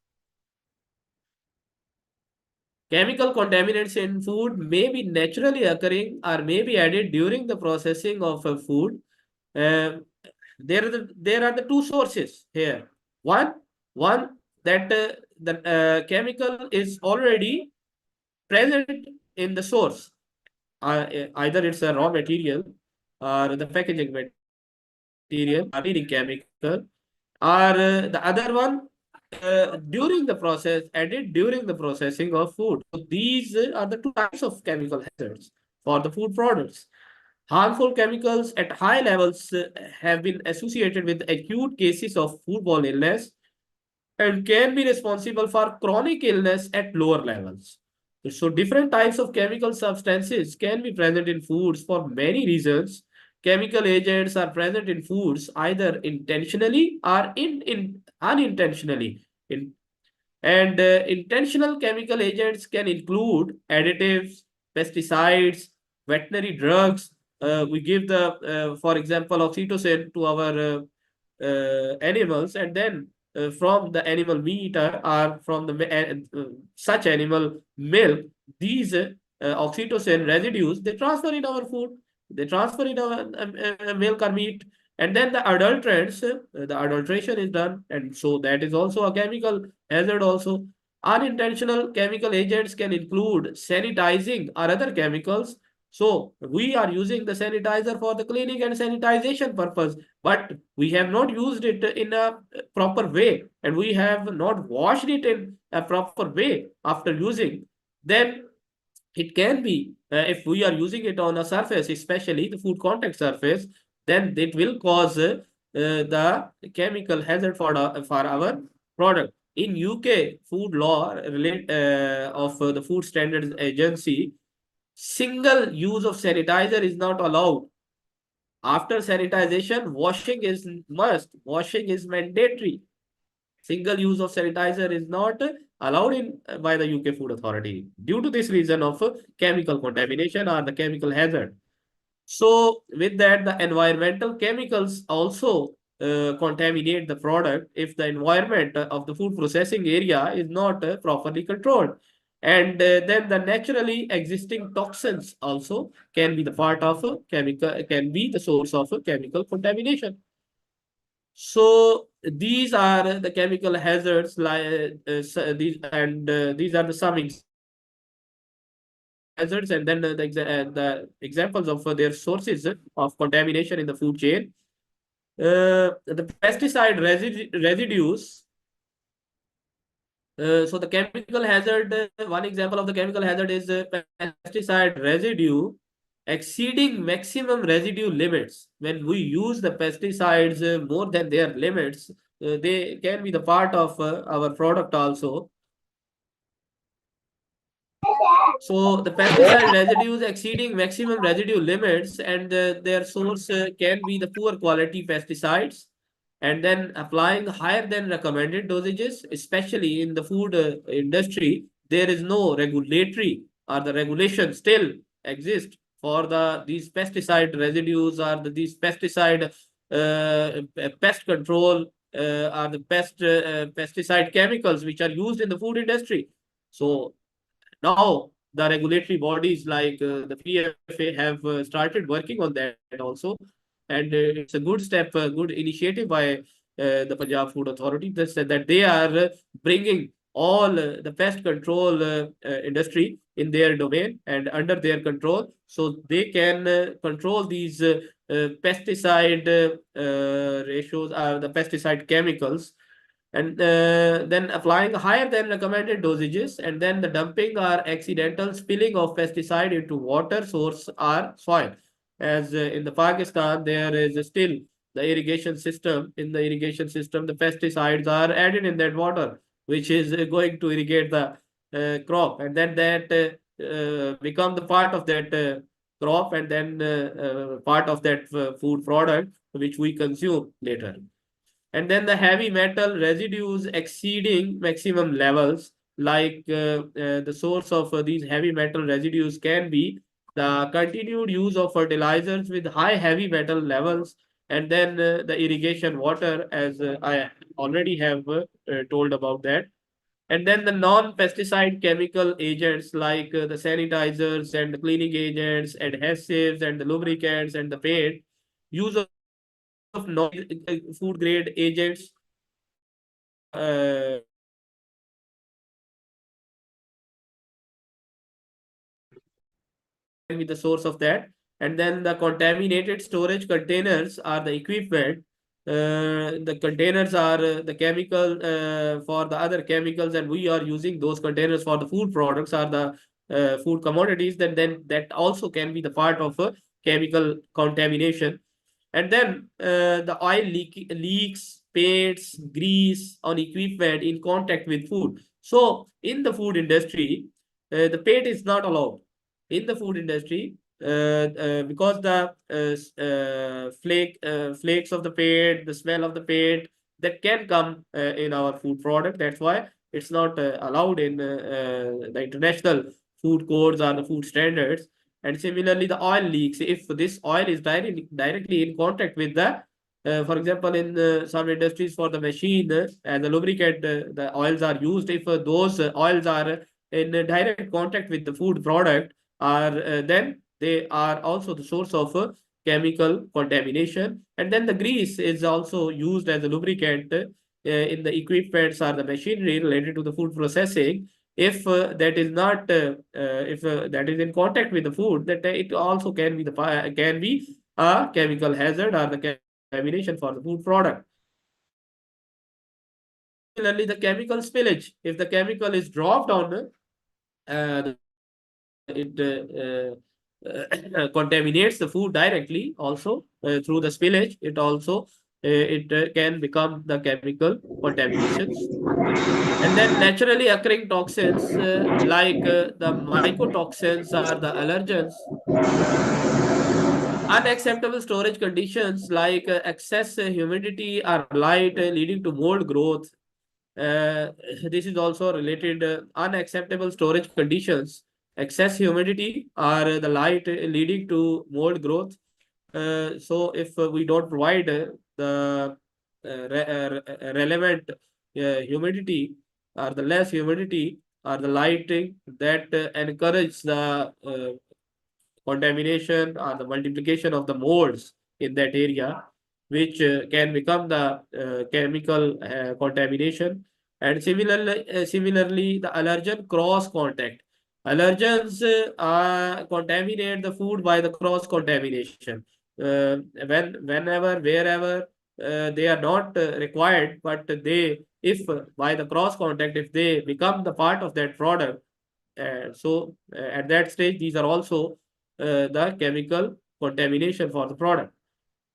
Chemical contaminants in food may be naturally occurring or may be added during the processing of a food. Uh, there are the two sources here. One that the chemical is already present in the source. Either it's a raw material or the packaging material or cleaning chemical, or the other one during the process, added during the processing of food. So these are the two types of chemical hazards for the food products. Harmful chemicals at high levels have been associated with acute cases of foodborne illness and can be responsible for chronic illness at lower levels. So different types of chemical substances can be present in foods for many reasons. Chemical agents are present in foods either intentionally or unintentionally. And intentional chemical agents can include additives, pesticides, veterinary drugs. We give for example, oxytocin to our animals, and then from the animal meat or from the such animal milk, these oxytocin residues, they transfer in our food, they transfer in our milk or meat, and then the adulterants, the adulteration is done, and so that is also a chemical hazard also. Unintentional chemical agents can include sanitizing or other chemicals. So we are using the sanitizer for the cleaning and sanitization purpose, but we have not used it in a proper way, and we have not washed it in a proper way after using. Then it can be, if we are using it on a surface, especially the food contact surface, then it will cause the chemical hazard for our product. In UK, food law of the Food Standards Agency, single use of sanitizer is not allowed. After sanitization, washing is must. Washing is mandatory. Single use of sanitizer is not allowed in by the UK Food Authority due to this reason of chemical contamination or the chemical hazard. So with that, the environmental chemicals also contaminate the product if the environment of the food processing area is not properly controlled. And then the naturally existing toxins also can be the part of a chemical, can be the source of a chemical contamination. So these are the chemical hazards, like these are the some examples of the chemical hazards, and then the examples of their sources of contamination in the food chain. The pesticide residues. So the chemical hazard, one example of the chemical hazard is pesticide residue exceeding maximum residue limits. When we use the pesticides more than their limits, they can be the part of our product also. So the pesticide residues exceeding maximum residue limits, and their source can be the poor quality pesticides, and then applying higher than recommended dosages, especially in the food industry. There is no regulatory or the regulation still exist for these pesticide residues or these pesticide pest control or the pesticide chemicals which are used in the food industry. So now the regulatory bodies like the PFA have started working on that also, and it's a good step, a good initiative by the Punjab Food Authority that they are bringing all the pest control industry in their domain and under their control, so they can control these pesticide ratios, the pesticide chemicals, and then applying higher than recommended dosages, and then the dumping or accidental spilling of pesticide into water source or soil. As in the Pakistan, there is still the irrigation system. In the irrigation system, the pesticides are added in that water, which is going to irrigate the crop, and then that become the part of that crop, and then part of that food product which we consume later. And then the heavy metal residues exceeding maximum levels, like the source of these heavy metal residues can be the continued use of fertilizers with high heavy metal levels, and then the irrigation water, as I already have told about that. And then the non-pesticide chemical agents like the sanitizers and the cleaning agents, adhesives and the lubricants and the paint. Use of food grade agents can be the source of that. And then the contaminated storage containers are the equipment. The containers are the chemical for the other chemicals, and we are using those containers for the food products or the food commodities. Then that also can be the part of a chemical contamination. And then the leaks, paints, grease on equipment in contact with food. So in the food industry, the paint is not allowed in the food industry because the flakes of the paint, the smell of the paint that can come in our food product. That's why it's not allowed in the international food codes or the food standards. And similarly, the oil leaks. If this oil is directly in contact with the, for example, in some industries for the machine as a lubricant, the oils are used. If those oils are in direct contact with the food product, are then they are also the source of chemical contamination. And then the grease is also used as a lubricant in the equipments or the machinery related to the food processing. If that is not if that is in contact with the food, that it also can be a chemical hazard or the contamination for the food product. Similarly, the chemical spillage. If the chemical is dropped on it contaminates the food directly also through the spillage. It also can become the chemical contaminations. And then naturally occurring toxins like the mycotoxins or the allergens. Unacceptable storage conditions like excess humidity or light leading to mold growth. This is also related unacceptable storage conditions. Excess humidity or the light leading to mold growth. So if we don't provide the relevant humidity or the less humidity or the lighting that encourage the contamination or the multiplication of the molds in that area, which can become the chemical contamination. And similarly, the allergen cross contact. Allergens contaminate the food by the cross contamination. Whenever, wherever they are not required, but they, if by the cross contact, if they become the part of that product, at that stage, these are also the chemical contamination for the product.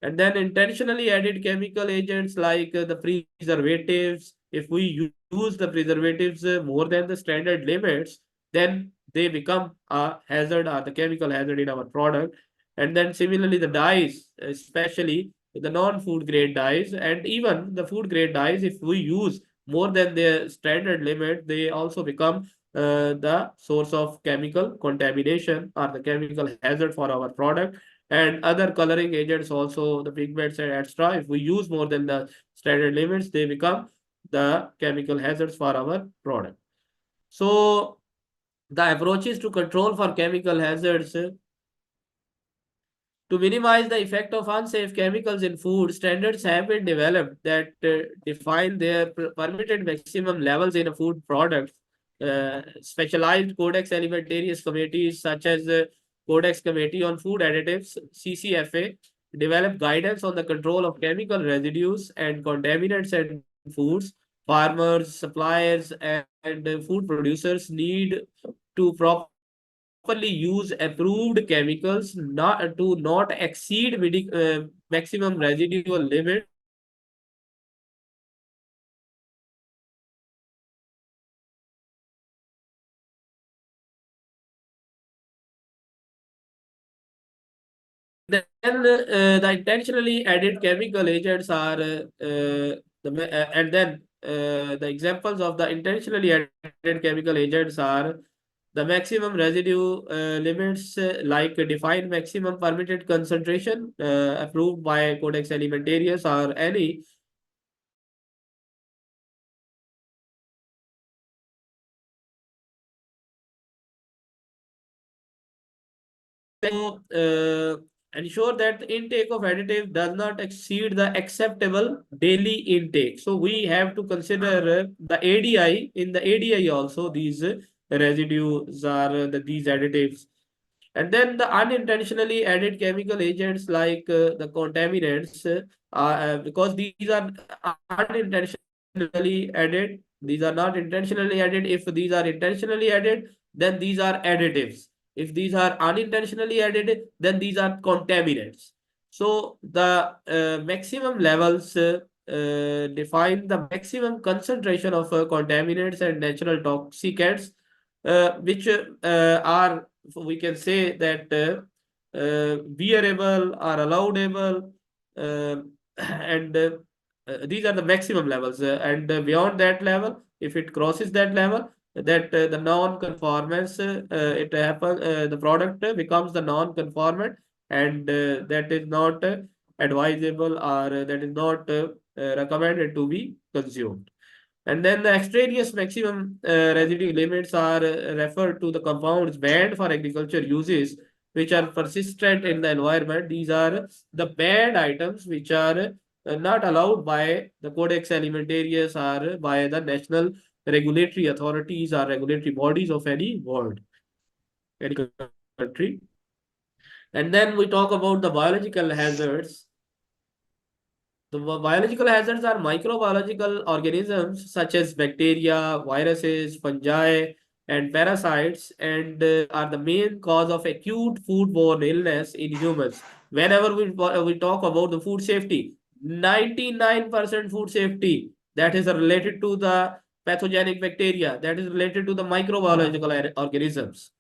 And then intentionally added chemical agents like the preservatives. If we use the preservatives more than the standard limits, then they become a hazard or the chemical hazard in our product. And then similarly, the dyes, especially the non-food grade dyes, and even the food grade dyes, if we use more than the standard limit, they also become the source of chemical contamination or the chemical hazard for our product. And other coloring agents also, the pigments and extra, if we use more than the standard limits, they become the chemical hazards for our product. So the approaches to control for chemical hazards, to minimize the effect of unsafe chemicals in food, standards have been developed that define their permitted maximum levels in a food product. Specialized Codex Alimentarius committees such as the Codex Committee on Food Additives, CCFA, develop guidance on the control of chemical residues and contaminants in foods. Farmers, suppliers, and food producers need to properly use approved chemicals, not exceed maximum residual limits. Then the intentionally added chemical agents are and then the examples of the intentionally added chemical agents are the maximum residue limits, like defined maximum permitted concentration approved by Codex Alimentarius, or any ensure that the intake of additive does not exceed the acceptable daily intake. So we have to consider the ADI. In the ADI also, these residues are these additives. And then the unintentionally added chemical agents like the contaminants, because these are unintentionally added, these are not intentionally added. If these are intentionally added, then these are additives. If these are unintentionally added, then these are contaminants. So the maximum levels define the maximum concentration of contaminants and natural toxicants, which are, we can say that bearable or allowable, uh, and these are the maximum levels. And beyond that level, if it crosses that level, that the non-conformance, it happens, the product becomes the non-conformant, and that is not advisable, or that is not recommended to be consumed. And then the extraneous maximum residue limits are referred to the compounds banned for agriculture uses, which are persistent in the environment. These are the banned items which are not allowed by the Codex Alimentarius or by the national regulatory authorities or regulatory bodies of any world, any country. And then we talk about the biological hazards. The biological hazards are microbiological organisms such as bacteria, viruses, fungi, and parasites, and are the main cause of acute foodborne illness in humans. Whenever we talk about the food safety, 99% food safety, that is related to the pathogenic bacteria, that is related to the microbiological organisms.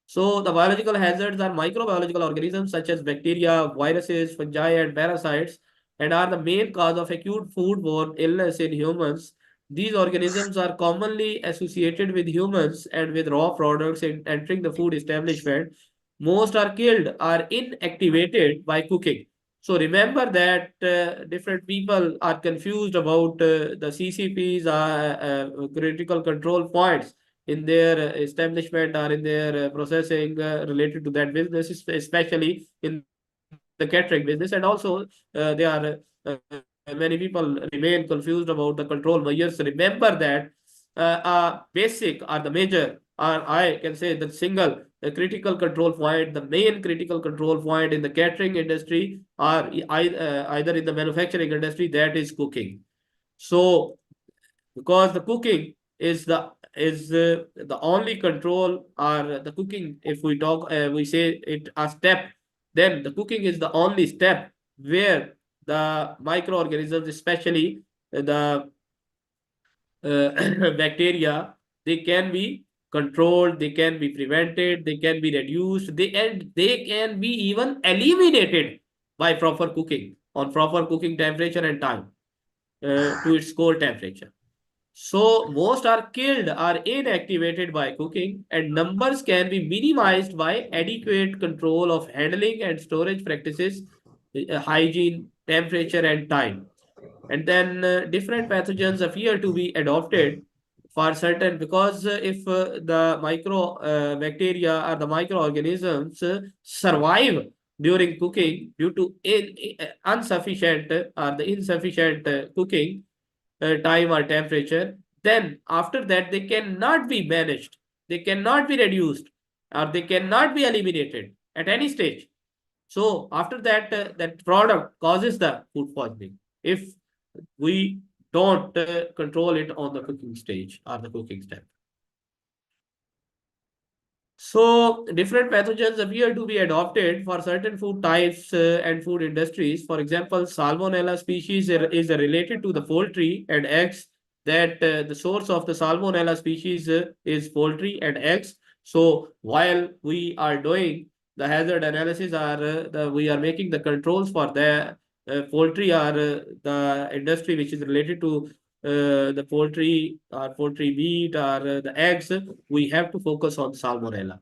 So the biological hazards are microbiological organisms such as bacteria, viruses, fungi, and parasites, and are the main cause of acute foodborne illness in humans. These organisms are commonly associated with humans and with raw products entering the food establishment. Most are killed or inactivated by cooking. So remember that different people are confused about the CCPs are critical control points in their establishment or in their processing related to that business, especially in the catering business. And also, they are many people remain confused about the control measures. Remember that basic or the major, or I can say the single critical control point, the main critical control point in the catering industry or either in the manufacturing industry, that is cooking. So because the cooking is the only control, or the cooking, if we talk we say it a step, then the cooking is the only step where the microorganisms, especially the bacteria, they can be controlled, they can be prevented, they can be reduced, and they can be even eliminated by proper cooking on proper cooking temperature and time to its core temperature. So most are killed or inactivated by cooking, and numbers can be minimized by adequate control of handling and storage practices, hygiene, temperature, and time. And then different pathogens appear to be adopted for certain, because if the micro bacteria or the microorganisms survive during cooking due to insufficient or the insufficient cooking time or temperature, then after that they cannot be managed, they cannot be reduced, or they cannot be eliminated at any stage. So after that, that product causes the food poisoning if we don't control it on the cooking stage or the cooking step. So different pathogens appear to be adopted for certain food types and food industries. For example, Salmonella species is related to the poultry and eggs. That the source of the Salmonella species is poultry and eggs. So while we are doing the hazard analysis, or we are making the controls for the poultry or the industry which is related to the poultry or poultry meat or the eggs, we have to focus on Salmonella.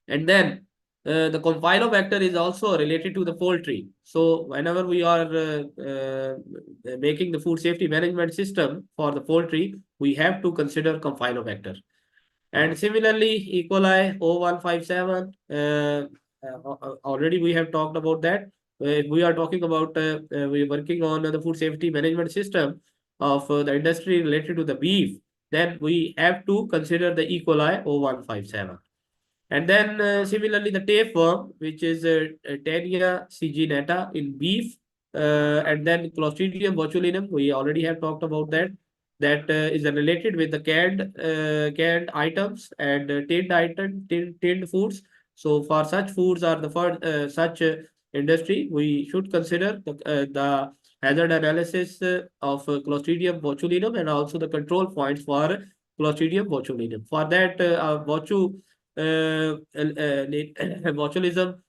And then the Campylobacter is also related to the poultry. So whenever we are making the food safety management system for the poultry, we have to consider Campylobacter. And similarly, E. coli O157, already we have talked about that. If we are talking about, we are working on the food safety management system of the industry related to the beef, then we have to consider the E. coli O157. And then similarly, the tapeworm, which is Tania cyginata in beef, and then Clostridium botulinum, we already have talked about that. That is related with the canned items and tinned foods. So for such foods or the for such industry, we should consider the hazard analysis of Clostridium botulinum and also the control points for Clostridium botulinum. For that, botulism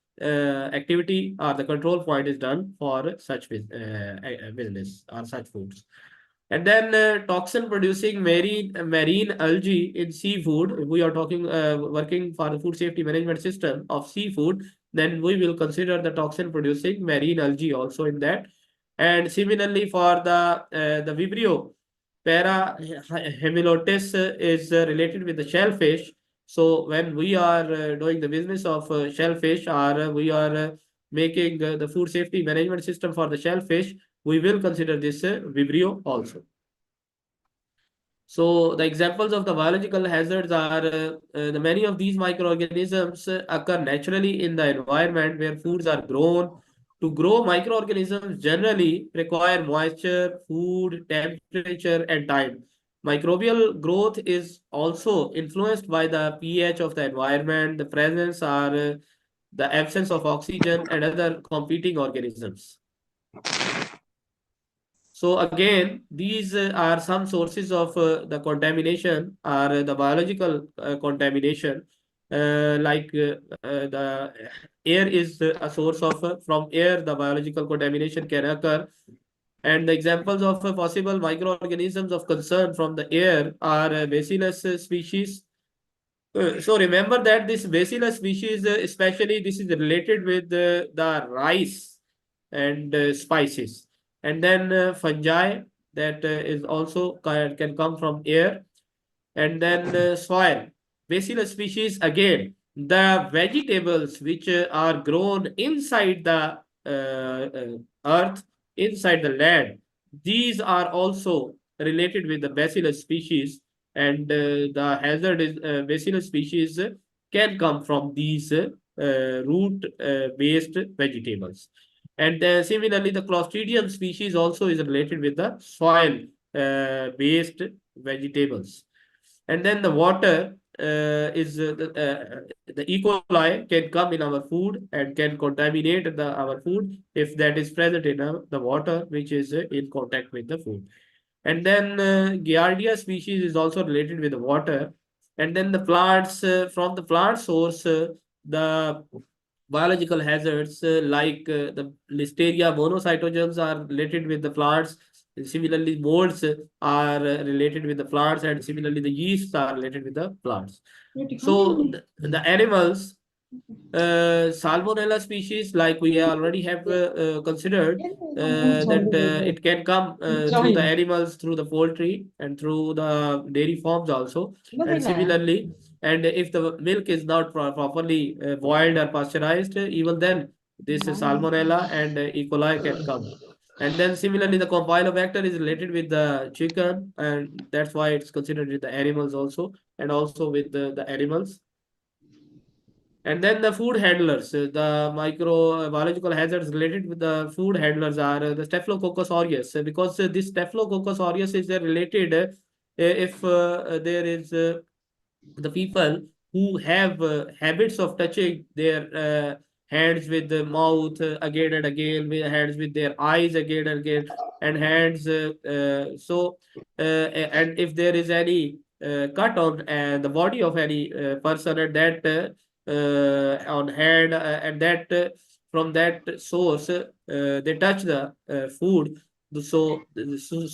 activity or the control point is done for such business or such foods. And then toxin producing marine algae in seafood. If we are talking working for the food safety management system of seafood, then we will consider the toxin producing marine algae also in that. And similarly for the Vibrio para hematotis is related with the shellfish. So when we are doing the business of shellfish, or we are making the food safety management system for the shellfish, we will consider this Vibrio also. So the examples of the biological hazards are the many of these microorganisms occur naturally in the environment where foods are grown. To grow, microorganisms generally require moisture, food, temperature, and time. Microbial growth is also influenced by the pH of the environment, the presence or the absence of oxygen, and other competing organisms. So again, these are some sources of the contamination, or the biological contamination. Like the air is a source of, from air, the biological contamination can occur. And the examples of possible microorganisms of concern from the air are bacillus species. So remember that this bacillus species, especially this is related with the rice and spices. And then fungi that is also can come from air. And then soil. Bacillus species again, the vegetables which are grown inside the earth, inside the land, these are also related with the bacillus species, and the hazard is bacillus species can come from these root based vegetables. And similarly, the Clostridium species also is related with the soil based vegetables. And then the water is the E. coli can come in our food and can contaminate our food if that is present in the water which is in contact with the food. And then Giardia species is also related with the water. And then the plants, from the plant source, the biological hazards like the Listeria monocytogens are related with the plants. Similarly, molds are related with the plants, and similarly, the yeasts are related with the plants. So the animals, Salmonella species, like we already have considered, that it can come through the animals, through the poultry, and through the dairy farms also. And similarly, and if the milk is not properly boiled or pasteurized, even then this Salmonella and E. coli can come. And then similarly, the Campylobacter is related with the chicken, and that's why it's considered with the animals also, and also with the animals. And then the food handlers, the microbiological hazards related with the food handlers are the Staphylococcus aureus, because this Staphylococcus aureus is related if there is the people who have habits of touching their hands with the mouth again and again, with hands with their eyes again and again, and hands. And if there is any cut on the body of any person, and that on hand, and that from that source they touch the food. So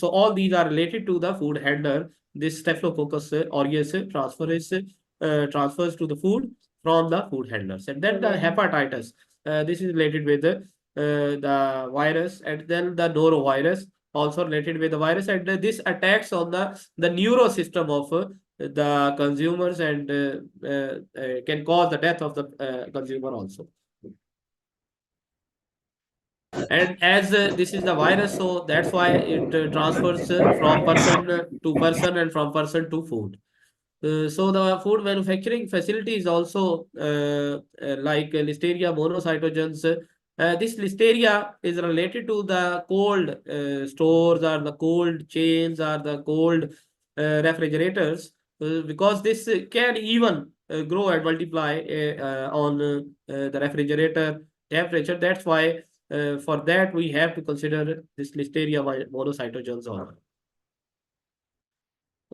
all these are related to the food handler. This Staphylococcus aureus transfers to the food from the food handlers. And then the hepatitis, this is related with the virus, and then the norovirus also related with the virus, and this attacks on the neuro system of the consumers, and can cause the death of the consumer also. And as this is the virus, so that's why it transfers from person to person and from person to food. So the food manufacturing facility is also like Listeria monocytogens. This Listeria is related to the cold stores, or the cold chains, or the cold refrigerators, because this can even grow and multiply on the refrigerator temperature. That's why for that we have to consider this Listeria monocytogens on.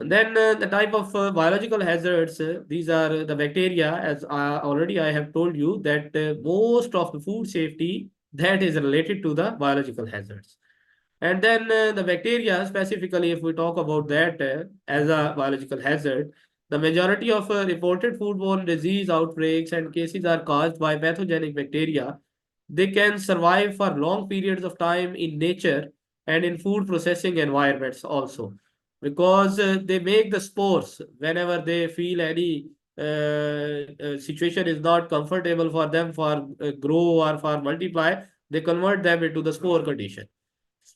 And then the type of biological hazards, these are the bacteria, as already I have told you that most of the food safety that is related to the biological hazards. And then the bacteria, specifically, if we talk about that as a biological hazard, the majority of reported foodborne disease outbreaks and cases are caused by pathogenic bacteria. They can survive for long periods of time in nature and in food processing environments also, because they make the spores whenever they feel any situation is not comfortable for them for grow or for multiply, they convert them into the spore condition.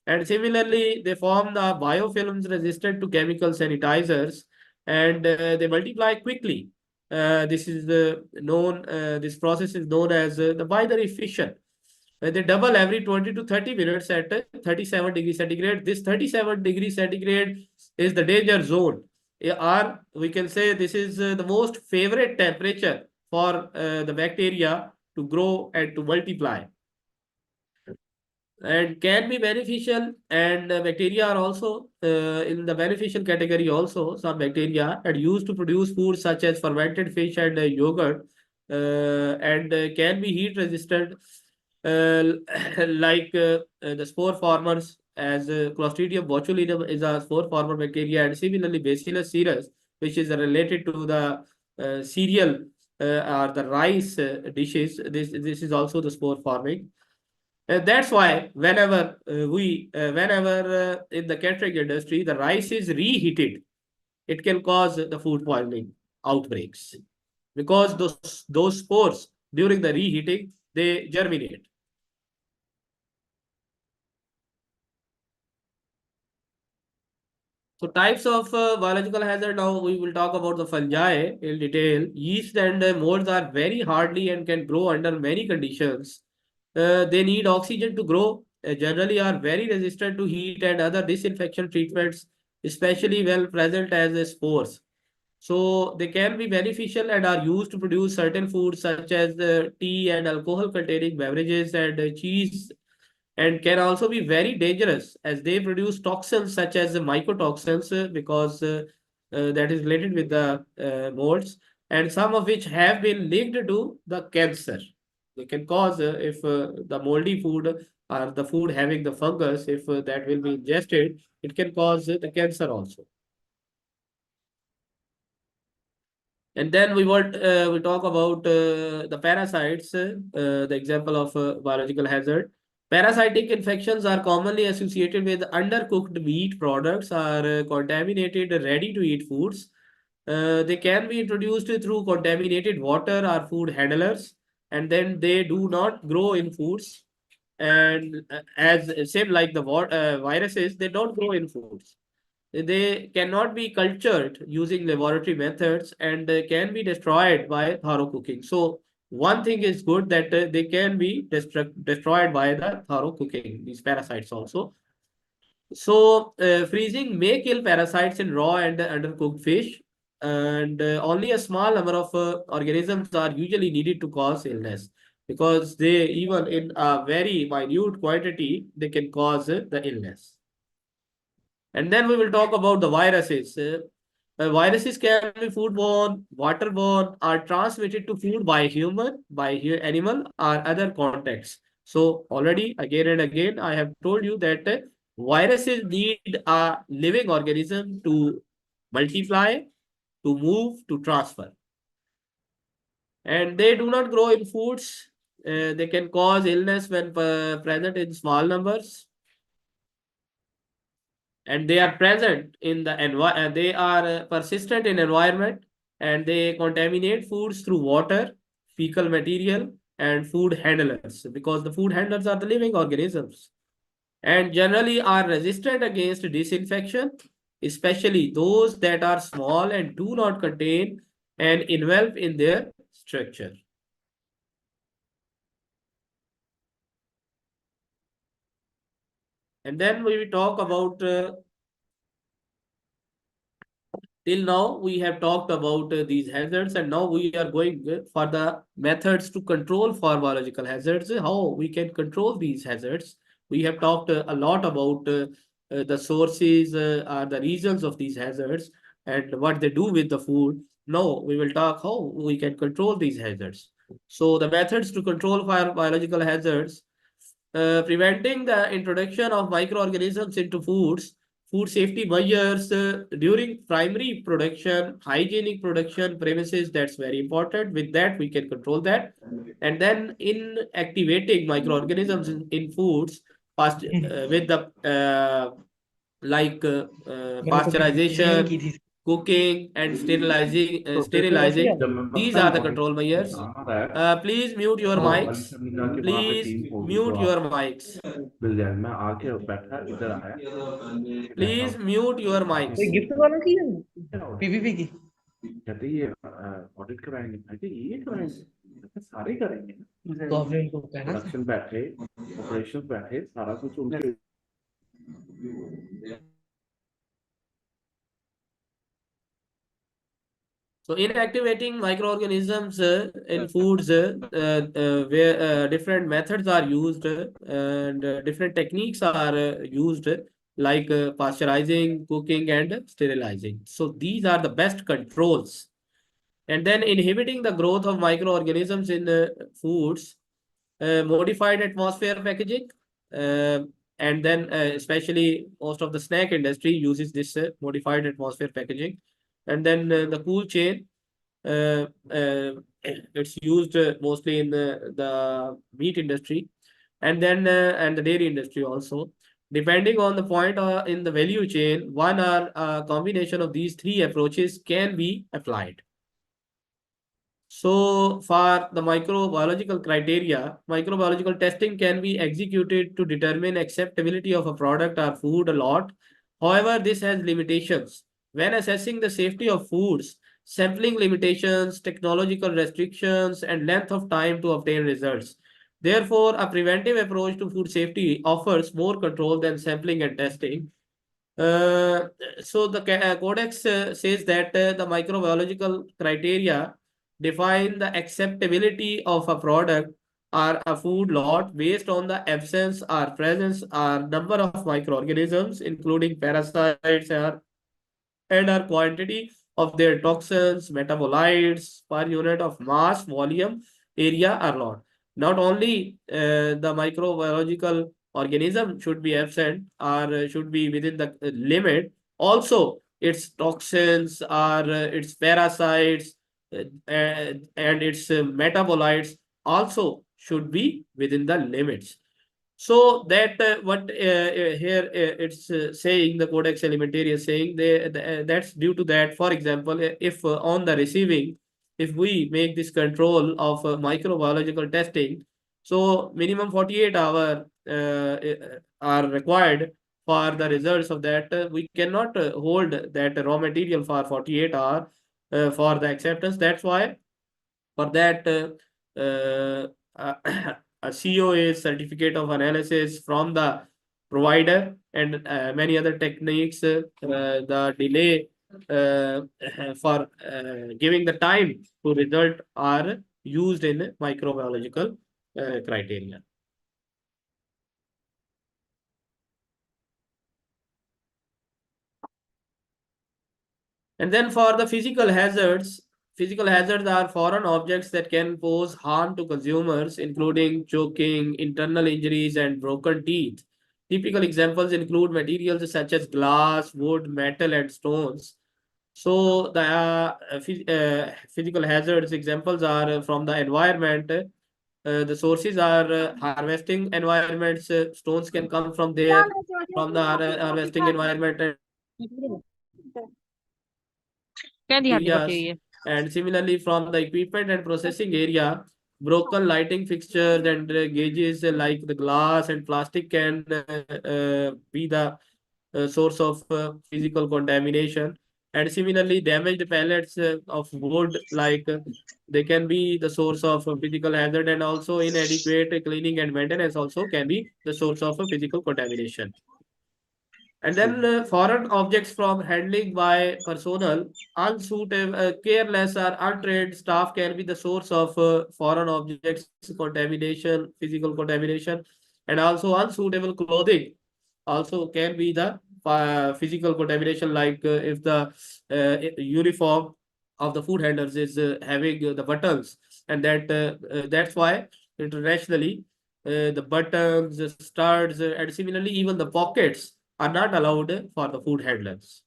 And similarly, they form the biofilms resistant to chemical sanitizers, and they multiply quickly. This is this process is known as the binary fission. They double every 20 to 30 minutes at 37 degrees centigrade. This 37 degrees centigrade is the danger zone. Or we can say this is the most favorite temperature for the bacteria to grow and to multiply, and can be beneficial. And bacteria are also in the beneficial category also. Some bacteria are used to produce food such as fermented fish and yogurt, and can be heat resistant, uh, like the spore formers as Clostridium botulinum is a spore former bacteria, and similarly Bacillus cereus, which is related to the cereal or the rice dishes. This is also the spore forming. That's why whenever in the catering industry the rice is reheated, it can cause the food poisoning outbreaks because those spores during the reheating they germinate. So types of biological hazard. Now we will talk about the fungi in detail. Yeast and molds are very hardy and can grow under many conditions. They need oxygen to grow. Generally are very resistant to heat and other disinfection treatments, especially well present as spores. So they can be beneficial and are used to produce certain foods such as tea and alcohol containing beverages and cheese, and can also be very dangerous as they produce toxins such as mycotoxins because that is related with the molds, and some of which have been linked to the cancer. They can cause if the moldy food or the food having the fungus, if that will be ingested, it can cause the cancer also. And then we talk about the parasites, the example of biological hazard. Parasitic infections are commonly associated with undercooked meat products or contaminated ready-to-eat foods. They can be introduced through contaminated water or food handlers, and then they do not grow in foods. And as same like the viruses, they don't grow in foods. They cannot be cultured using laboratory methods and can be destroyed by thorough cooking. So one thing is good that they can be destroyed by the thorough cooking, these parasites also. So freezing may kill parasites in raw and undercooked fish, and only a small number of organisms are usually needed to cause illness because they even in a very minute quantity they can cause the illness. And then we will talk about the viruses. Viruses can be foodborne, waterborne, or transmitted to food by human, by animal, or other contacts. So already again and again, I have told you that viruses need a living organism to multiply, to move, to transfer. And they do not grow in foods. They can cause illness when present in small numbers, and they are present in the environment. They are persistent in environment, and they contaminate foods through water, fecal material, and food handlers because the food handlers are the living organisms and generally are resistant against disinfection, especially those that are small and do not contain an envelope in their structure. And then we will talk about till now, we have talked about these hazards, and now we are going for the methods to control for biological hazards, how we can control these hazards. We have talked a lot about the sources or the reasons of these hazards and what they do with the food. Now we will talk how we can control these hazards. So the methods to control for biological hazards, preventing the introduction of microorganisms into foods, food safety measures during primary production, hygienic production premises, that's very important. With that, we can control that. And then in activating microorganisms in foods, with the like मैंने तो इसलिए नहीं की pasteurization, थी cooking, and कैसे sterilizing. यार These are the control measures. Please mute your mics. Please mute your mics. Please mute your कोई mics. Gift वाला की है पीवीपी की तो फिर उनको कहना था So inactivating microorganisms in foods where different methods are used and different techniques are used like pasteurizing, cooking, and sterilizing. So these are the best controls. And then inhibiting the growth of microorganisms in foods, modified atmosphere packaging, uh, and then especially most of the snack industry uses this modified atmosphere packaging. And then the cool chain, it's used mostly in the meat industry, and the dairy industry also. Depending on the point in the value chain, one or a combination of these three approaches can be applied. So for the microbiological testing can be executed to determine acceptability of a product or food a lot. However, this has limitations. When assessing the safety of foods, sampling limitations, technological restrictions, and length of time to obtain results. Therefore, a preventive approach to food safety offers more control than sampling and testing. Uh, so the codex says that the microbiological criteria define the acceptability of a product or a food lot based on the absence or presence or number of microorganisms, including parasites or and our quantity of their toxins, metabolites per unit of mass, volume, area or lot. Not only the microbiological organism should be absent or should be within the limit, also its toxins or its parasites and its metabolites also should be within the limits. So that what here it's saying, the Codex Alimentarius saying that's due to that. For example, if on the receiving, if we make this control of microbiological testing, so minimum 48 hour are required for the results of that. We cannot hold that raw material for 48 hour for the acceptance. That's why for that, a COA, certificate of analysis from the provider, and many other techniques, the delay for giving the time to result are used in microbiological criteria. And then for the physical hazards are foreign objects that can pose harm to consumers, including choking, internal injuries, and broken teeth. Typical examples include materials such as glass, wood, metal, and stones. So the physical hazards examples are from the environment. The sources are harvesting environments. Stones can come from there, from the harvesting environment क्या ध्यान देना areas, चाहिए and similarly from the equipment and processing area, broken lighting fixtures and gauges like the glass and plastic can be the source of physical contamination. And similarly, damaged pellets of wood, like they can be the source of physical hazard, and also inadequate cleaning and maintenance also can be the source of physical contamination. And then foreign objects from handling by personnel, unsuitable, careless or untrained staff can be the source of foreign objects contamination, physical contamination, and also unsuitable clothing also can be the physical contamination. Like if the uniform of the food handlers is having the buttons, and that's why internationally the buttons, the studs, and similarly even the pockets are not allowed for the food handlers.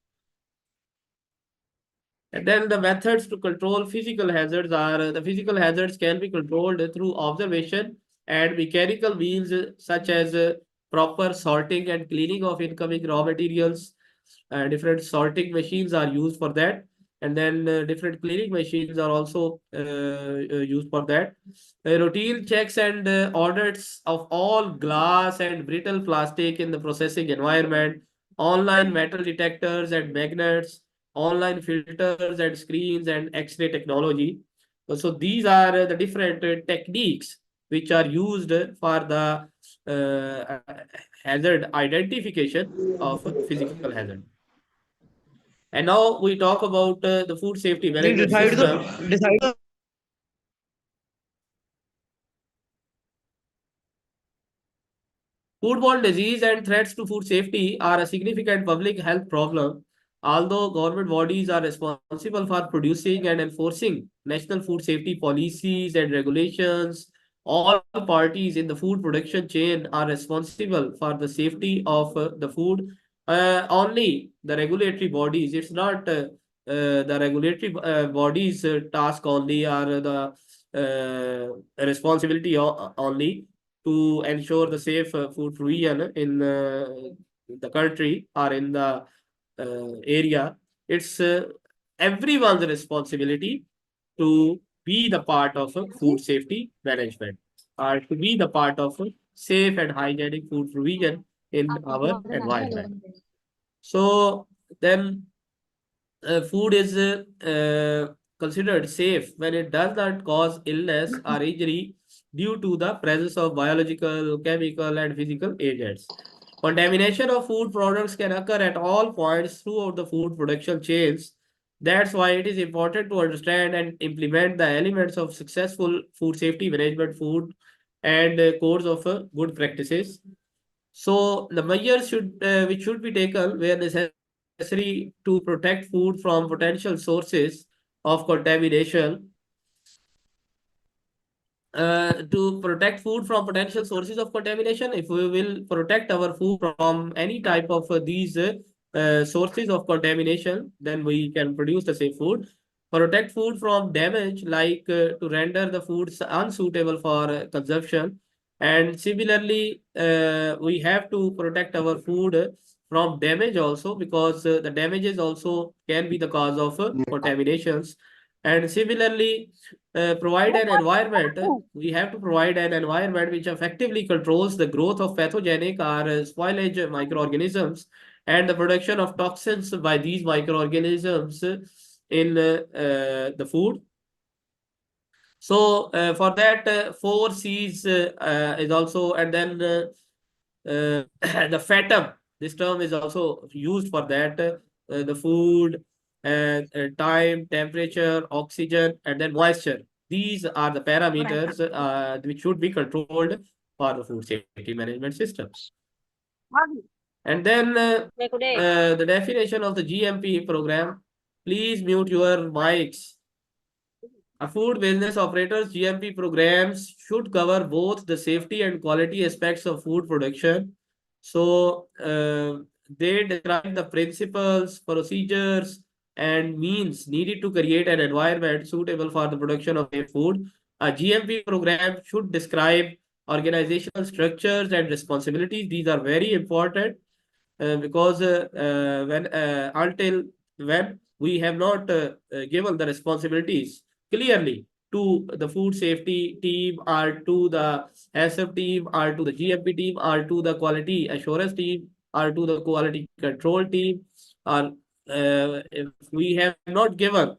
And then the methods to control physical hazards are the physical hazards can be controlled through observation and mechanical means such as proper sorting and cleaning of incoming raw materials. Different sorting machines are used for that. And then different cleaning machines are also used for that. Routine checks and audits of all glass and brittle plastic in the processing environment, online metal detectors and magnets, online filters and screens, and X-ray technology. So these are the different techniques which are used for the hazard identification of physical hazard. And now we talk about the food safety management system. decide Foodborne disease and threats to food safety are a significant public health problem. Although government bodies are responsible for producing and enforcing national food safety policies and regulations, all parties in the food production chain are responsible for the safety of the food. Only the regulatory bodies, it's not the regulatory bodies task only, or the responsibility only to ensure the safe food provision in the country or in the area. It's everyone's responsibility to be the part of a food safety management, or to be the part of a safe and hygienic food provision in our environment. So then food is considered safe when it does not cause illness or injury due to the presence of biological, chemical, and physical agents. Contamination of food products can occur at all points throughout the food production chains. That's why it is important to understand and implement the elements of successful food safety management, food and codes of good practices. So the measures which should be taken where necessary to protect food from potential sources of contamination. To protect food from potential sources of contamination, if we will protect our food from any type of these sources of contamination, then we can produce the safe food. Protect food from damage, like to render the foods unsuitable for consumption. And similarly, we have to protect our food from damage also, because the damages also can be the cause of contaminations. And similarly, provide an environment. We have to provide an environment which effectively controls the growth of pathogenic or spoilage microorganisms and the production of toxins by these microorganisms in the food. So for that, 4 C's is also, and then the FATM. This term is also used for that. The food, time, temperature, oxygen, and then moisture. These are the parameters which should be controlled for the food safety management systems. And then the definition of the GMP program. Please mute your mics. A food business operator's GMP programs should cover both the safety and quality aspects of food production. So they describe the principles, procedures, and means needed to create an environment suitable for the production of safe food. A GMP program should describe organizational structures and responsibilities. These are very important because when until when we have not given the responsibilities clearly to the food safety team, or to the HACCP team, or to the GMP team, or to the quality assurance team, or to the quality control team, or if we have not given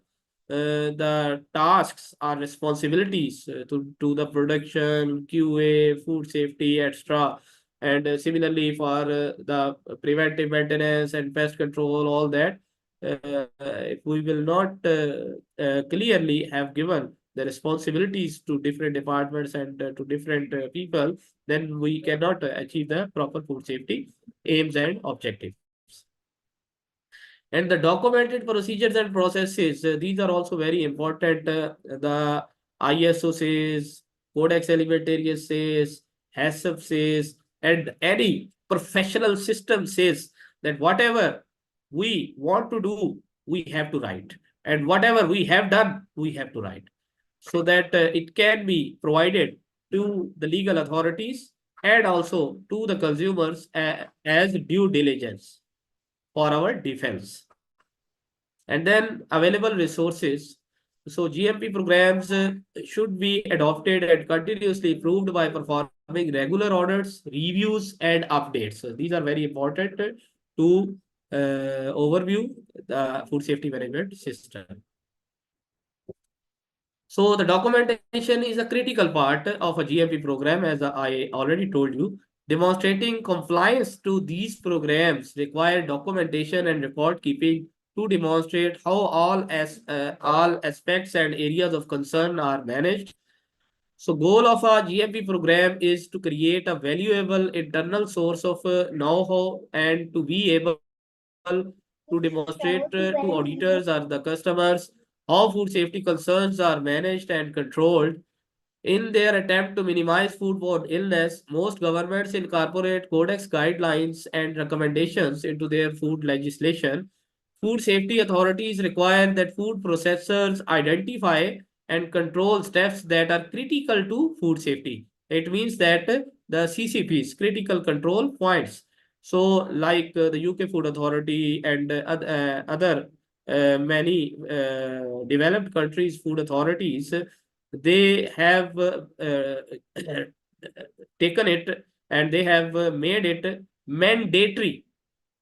the tasks or responsibilities to the production, QA, food safety, etc. And similarly for the preventive maintenance and pest control, all that, if we will not clearly have given the responsibilities to different departments and to different people, then we cannot achieve the proper food safety aims and objectives. And the documented procedures and processes, these are also very important. The ISO says, Codex Alimentarius says, HACCP says, and any professional system says that whatever we want to do, we have to write. And whatever we have done, we have to write. So that it can be provided to the legal authorities and also to the consumers as due diligence for our defense. And then available resources. So GMP programs should be adopted and continuously improved by performing regular audits, reviews, and updates. So these are very important to overview the food safety management system. So the documentation is a critical part of a GMP program, as I already told you. Demonstrating compliance to these programs require documentation and record keeping to demonstrate how all aspects and areas of concern are managed. So goal of our GMP program is to create a valuable internal source of know-how and to be able to demonstrate to auditors or the customers how food safety concerns are managed and controlled. In their attempt to minimize foodborne illness, most governments incorporate codex guidelines and recommendations into their food legislation. Food safety authorities require that food processors identify and control steps that are critical to food safety. It means that the CCPs, critical control points. So, like the UK Food Authority and other many developed countries' food authorities, they have taken it and they have made it mandatory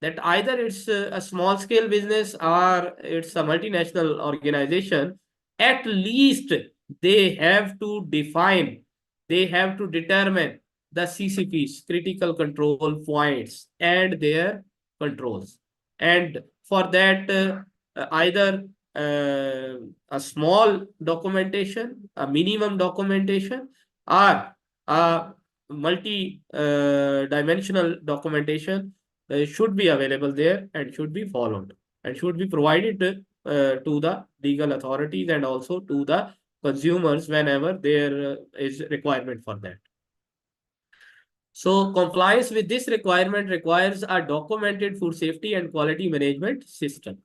that either it's a small scale business or it's a multinational organization, at least they have to define, they have to determine the CCPs, critical control points, and their controls. And for that, either a small documentation, a minimum documentation, or a multi-dimensional documentation should be available there and should be followed and should be provided to the legal authorities and also to the consumers whenever there is requirement for that. So compliance with this requirement requires a documented food safety and quality management system.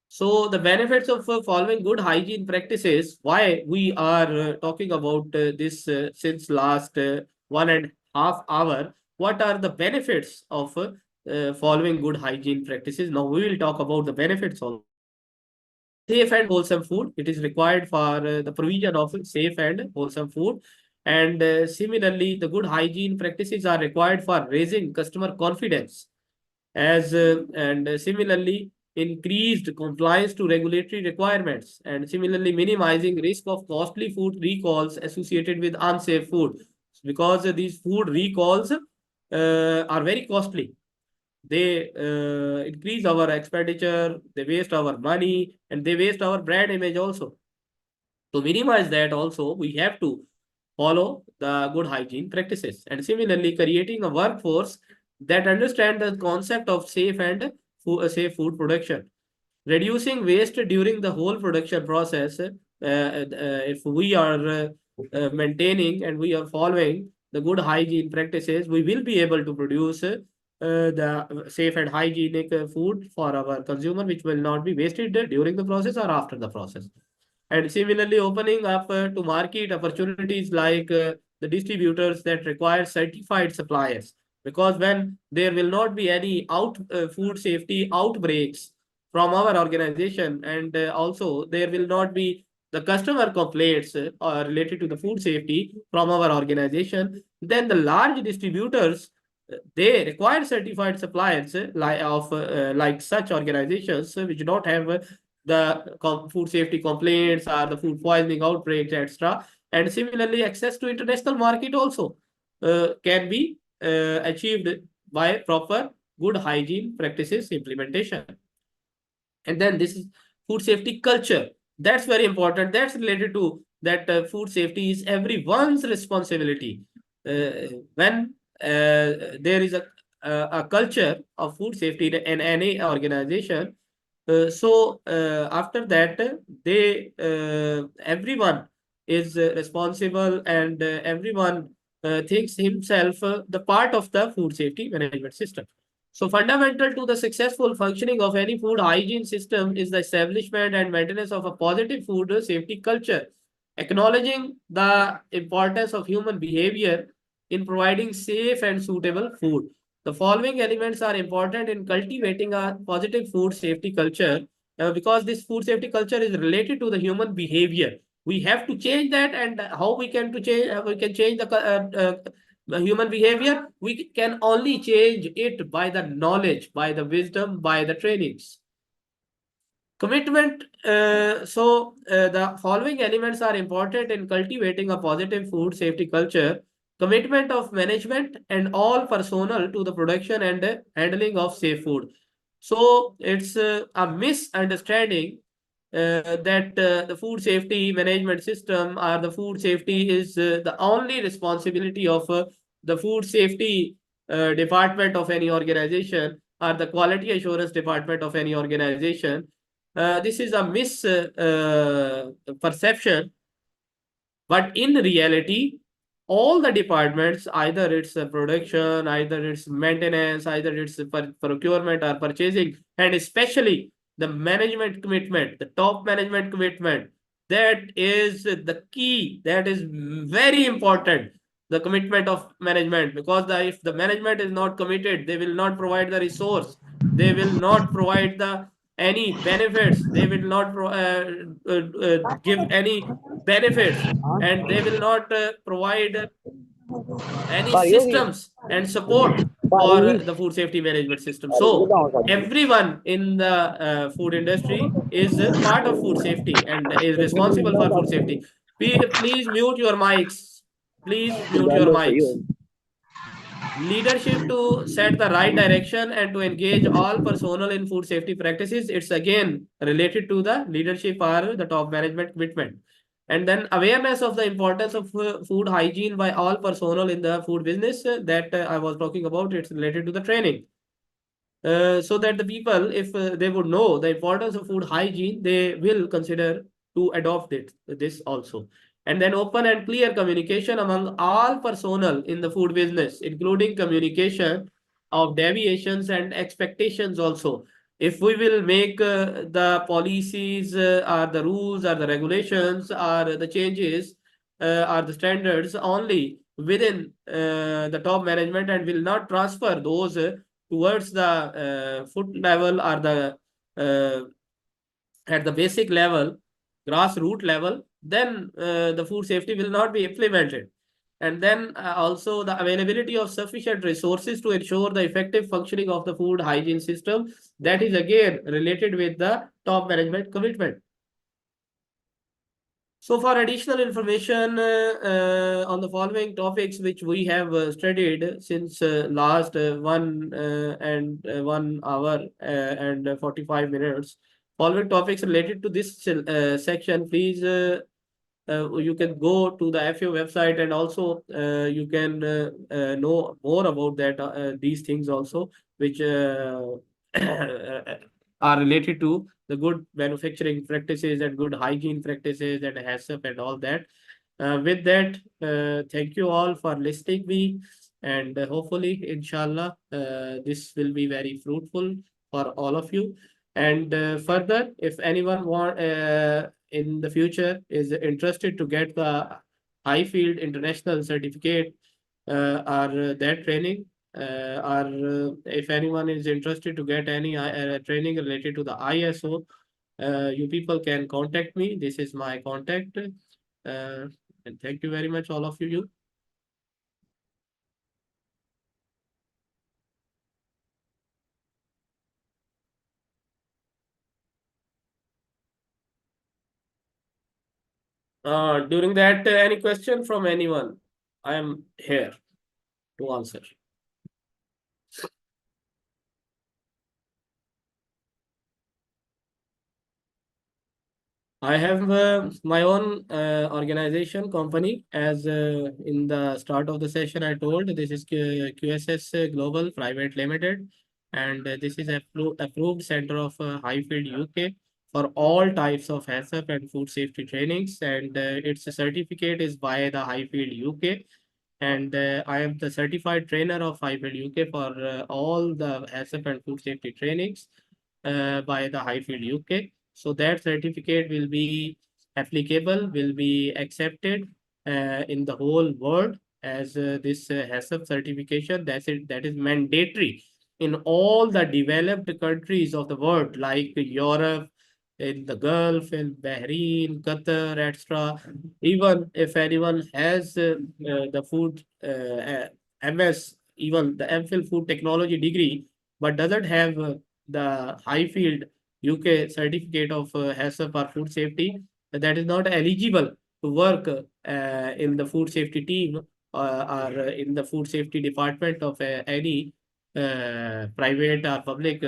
So the benefits of following good hygiene practices, why we are talking about this since last 1.5 hours, what are the benefits of following good hygiene practices? Now we will talk about the benefits also. Safe and wholesome food. It is required for the provision of safe and wholesome food. And similarly, the good hygiene practices are required for raising customer confidence and similarly increased compliance to regulatory requirements and similarly minimizing risk of costly food recalls associated with unsafe food because these food recalls are very costly. They increase our expenditure, they waste our money, and they waste our brand image also. To minimize that also, we have to follow the good hygiene practices and similarly creating a workforce that understand the concept of safe and safe food production. Reducing waste during the whole production process. If we are maintaining and we are following the good hygiene practices, we will be able to produce the safe and hygienic food for our consumer, which will not be wasted during the process or after the process. And similarly, opening up to market opportunities like the distributors that require certified suppliers. Because when there will not be any food safety outbreaks from our organization, and also there will not be the customer complaints related to the food safety from our organization, then the large distributors they require certified suppliers like such organizations which don't have the food safety complaints or the food poisoning outbreaks, etc. And similarly, access to international market also can be achieved by proper good hygiene practices implementation. And then this is food safety culture. That's very important. That's related to that food safety is everyone's responsibility. When there is a culture of food safety in any organization, after that, everyone is responsible and everyone thinks himself the part of the food safety management system. So fundamental to the successful functioning of any food hygiene system is the establishment and maintenance of a positive food safety culture, acknowledging the importance of human behavior in providing safe and suitable food. The following elements are important in cultivating a positive food safety culture because this food safety culture is related to the human behavior. We have to change that, and how we can change the human behavior. We can only change it by the knowledge, by the wisdom, by the trainings. Commitment. The following elements are important in cultivating a positive food safety culture. Commitment of management and all personnel to the production and handling of safe food. So it's a misunderstanding that the food safety management system or the food safety is the only responsibility of the food safety department of any organization or the quality assurance department of any organization. This is a misperception But in reality, all the departments, either it's production, either it's maintenance, either it's procurement or purchasing, and especially the management commitment, the top management commitment, that is the key. That is very important. The commitment of management, because if the management is not committed, they will not provide the resource. They will not provide the any benefits. They will not give any benefits, and they will not provide any systems and support for the food safety management system. So everyone in the food industry is part of food safety and is responsible for food safety. Please mute your mics. Please mute your mics. Leadership to set the right direction and to engage all personnel in food safety practices. It's again related to the leadership or the top management commitment. And then awareness of the importance of food hygiene by all personnel in the food business that I was talking about. It's related to the training. So that the people, if they would know the importance of food hygiene, they will consider to adopt this also. And then open and clear communication among all personnel in the food business, including communication of deviations and expectations also. If we will make the policies or the rules or the regulations or the changes or the standards only within the top management and will not transfer those towards the foot level or the at the basic level, grassroots level, then the food safety will not be implemented. And then also the availability of sufficient resources to ensure the effective functioning of the food hygiene system. That is again related with the top management commitment. So for additional information on the following topics which we have studied since last 1 hour and 45 minutes, following topics related to this section, please you can go to the FAO website, and also you can know more about that these things also, which are related to the good manufacturing practices and good hygiene practices and HACCP and all that. With that, thank you all for listening me, and hopefully, inshallah, this will be very fruitful for all of you. And further, if anyone want in the future is interested to get the high field international certificate or that training, or if anyone is interested to get any training related to the ISO, you people can contact me. This is my contact. And thank you very much, all of you. During that, any question from anyone? I am here to answer. I have my own organization company. As in the start of the session I told, this is QSS Global Private Limited, and this is approved center of Highfield UK for all types of HACCP and food safety trainings, and its certificate is by the Highfield UK, and I am the certified trainer of Highfield UK for all the HACCP and food safety trainings by the Highfield UK. So that certificate will be applicable, will be accepted in the whole world as this HACCP certification. That is mandatory in all the developed countries of the world, like Europe, in the Gulf, in Bahrain, Qatar, etc. Even if anyone has the food MS, even the MPhil food technology degree, but doesn't have the Highfield UK certificate of HACCP or food safety, that is not eligible to work in the food safety team or in the food safety department of any private or public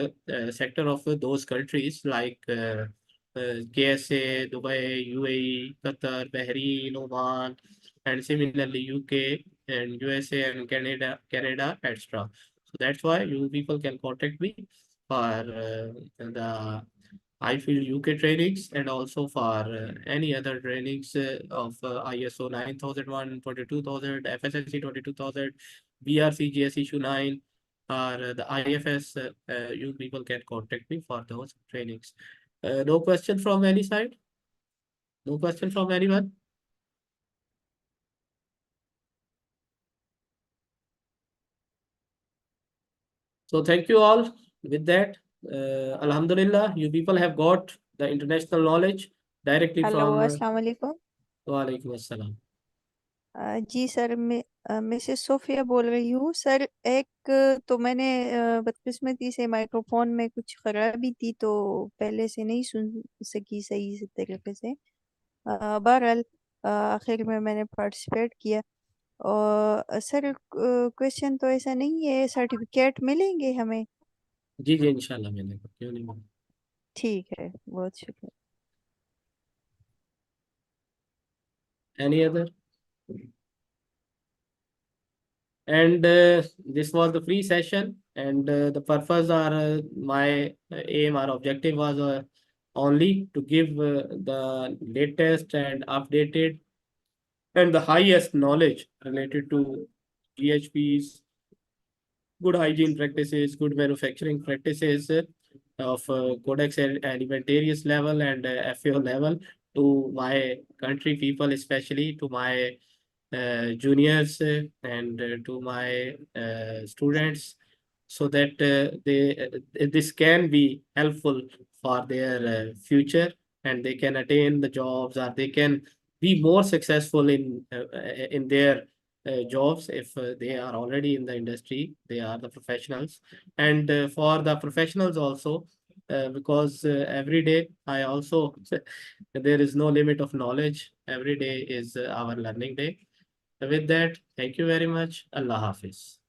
sector of those countries, like KSA, Dubai, UAE, Qatar, Bahrain, Oman, and similarly UK and USA and Canada, etc. So that's why you people can contact me for the iField UK trainings and also for any other trainings of ISO 9001, 22000, FSSC 22000, BRC GS issue 9, or the IFS, you people can contact me for those trainings. No question from any side? No question from anyone? So thank you all. With that, Alhamdulillah, you people have got the international knowledge directly hello from अस्सलाम वालेकुम Walaikum Assalam. जी sir मैं Mrs Sophia बोल रही हूँ sir. एक तो मैंने बदकिस्मती से माइक्रोफोन में कुछ खराबी थी तो पहले से नहीं सुन सकी सही से तरीके से। बहरहाल आखिर में मैंने पार्टिसिपेट किया। और सर क्वेश्चन तो ऐसा नहीं है, सर्टिफिकेट मिलेंगे हमें? जी जी इंशाल्लाह मिलेगा, क्यों नहीं मिलेगा। ठीक है, बहुत शुक्रिया। Any other? And this was the free session, and the purpose or my aim or objective was only to give the latest and updated and the highest knowledge related to GHPs, good hygiene practices, good manufacturing practices of Codex Alimentarius level and FAO level to my country people, especially to my juniors and to my students, so that this can be helpful for their future, and they can attain the jobs, or they can be more successful in their jobs if they are already in the industry, they are the professionals. And for the professionals also, because every day I also there is no limit of knowledge, every day is our learning day. With that, thank you very much. Allah Hafiz.